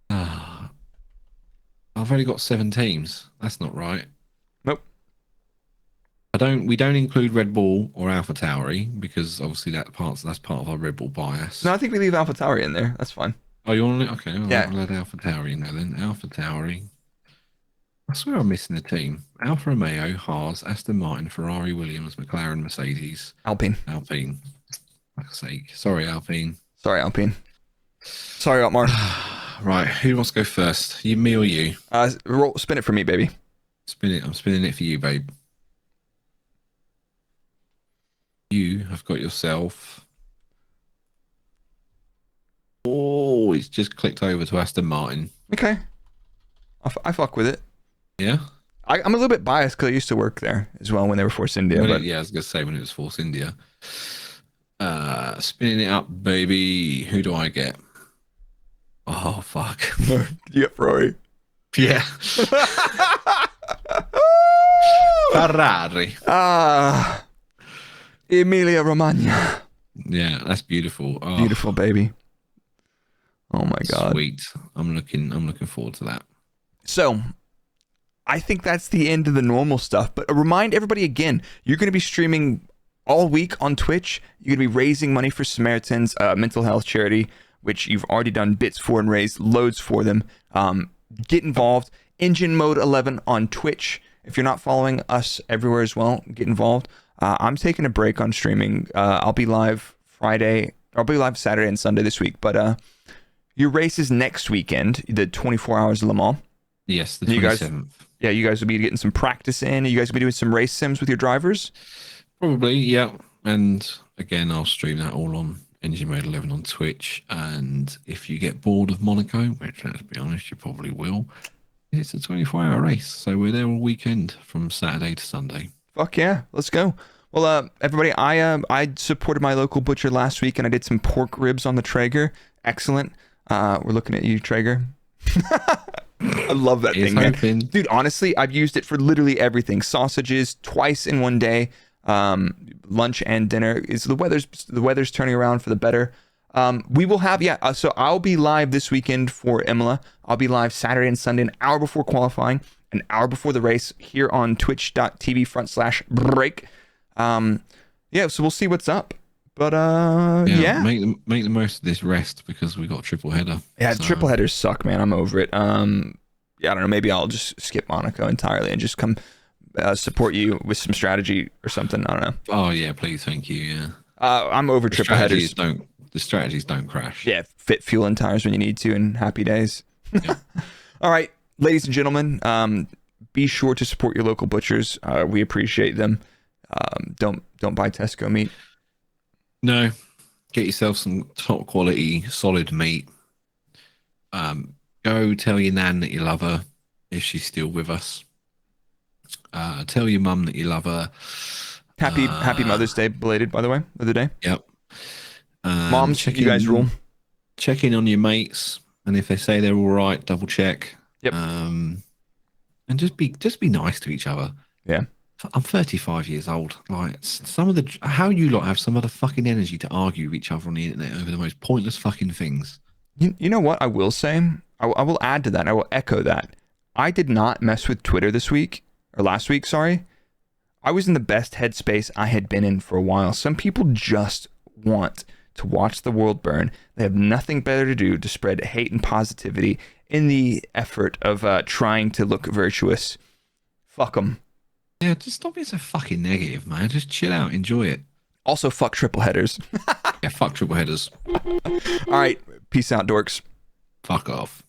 I've only got 7 teams. That's not right. Nope. We don't include Red Bull or AlphaTauri because obviously that's part of our Red Bull bias. No, I think we leave AlphaTauri in there. That's fine. Oh, you want it? Okay, yeah. I'll let AlphaTauri in there then. AlphaTauri. I swear I'm missing a team. Alfa Romeo, Haas, Aston Martin, Ferrari, Williams, McLaren, Mercedes. Alpine. Fuck's sake. Sorry, Alpine. Sorry, Alpine. Sorry, Otmar. Right, who wants to go first? You, me, or you? Spin it for me, baby. Spin it. I'm spinning it for you, babe. You have got yourself. Oh, it's just clicked over to Aston Martin. Okay. I fuck with it. Yeah? I'm a little bit biased because I used to work there as well when they were Force India. Yeah, I was going to say when it was Force India. Spinning it up, baby. Who do I get? Oh, fuck. You get Ferrari. Yeah. Ferrari. Emilia Romagna. Yeah, that's beautiful. Oh, beautiful, baby. Oh my God. Sweet. I'm looking forward to that. So, I think that's the end of the normal stuff. But remind everybody again, you're going to be streaming all week on Twitch. You're going to be raising money for Samaritans mental health charity, which you've already done bits for and raised loads for them. Get involved. Engine Mode 11 on Twitch. If you're not following us everywhere as well, get involved. I'm taking a break on streaming. I'll be live Friday. I'll be live Saturday and Sunday this week. But your race is next weekend, the 24 Hours of Le Mans. Yes, the 27th. You guys will be getting some practice in. You guys will be doing some race sims with your drivers? Probably, yeah. And again, I'll stream that all on Engine Mode 11 on Twitch. And if you get bored of Monaco, which let's be honest, you probably will, it's a 24-hour race. So we're there all weekend from Saturday to Sunday. Fuck yeah, let's go. Well, everybody, I supported my local butcher last week and I did some pork ribs on the Traeger. Excellent. We're looking at you, Traeger. I love that thing, man. Dude, honestly, I've used it for literally everything. Sausages twice in one day, lunch and dinner. The weather's turning around for the better. We will have, so I'll be live this weekend for Imola. I'll be live Saturday and Sunday, an hour before qualifying. an hour before the race here on twitch.tv/Brrrake. So we'll see what's up. But make the most of this rest because we got a triple header. Yeah, triple headers suck, man. I'm over it. I don't know. Maybe I'll just skip Monaco entirely and just come support you with some strategy or something. I don't know. Oh yeah, please, thank you. Yeah. I'm over triple headers. The strategies don't crash. Yeah, fit fuel and tires when you need to, and happy days. Yeah. All right, ladies and gentlemen, be sure to support your local butchers. We appreciate them. Don't buy Tesco meat. No, get yourself some top quality, solid meat. Go tell your nan that you love her if she's still with us. Tell your mum that you love her. Happy Mother's Day, belated, by the way, of the day. Yep. Moms, you guys rule. Check in on your mates, and if they say they're all right, double check. Yep. And just be nice to each other. Yeah. I'm 35 years old. Like how you lot have some of the fucking energy to argue with each other on the internet over the most pointless fucking things. You know what I will say? I will add to that. I will echo that. I did not mess with Twitter last week. Sorry. I was in the best headspace I had been in for a while. Some people just want to watch the world burn. They have nothing better to do to spread hate and positivity in the effort of trying to look virtuous. Fuck them. Yeah, just stop being so fucking negative, man. Just chill out, enjoy it. Also, fuck triple headers. Yeah, fuck triple headers. All right, peace out, dorks. Fuck off.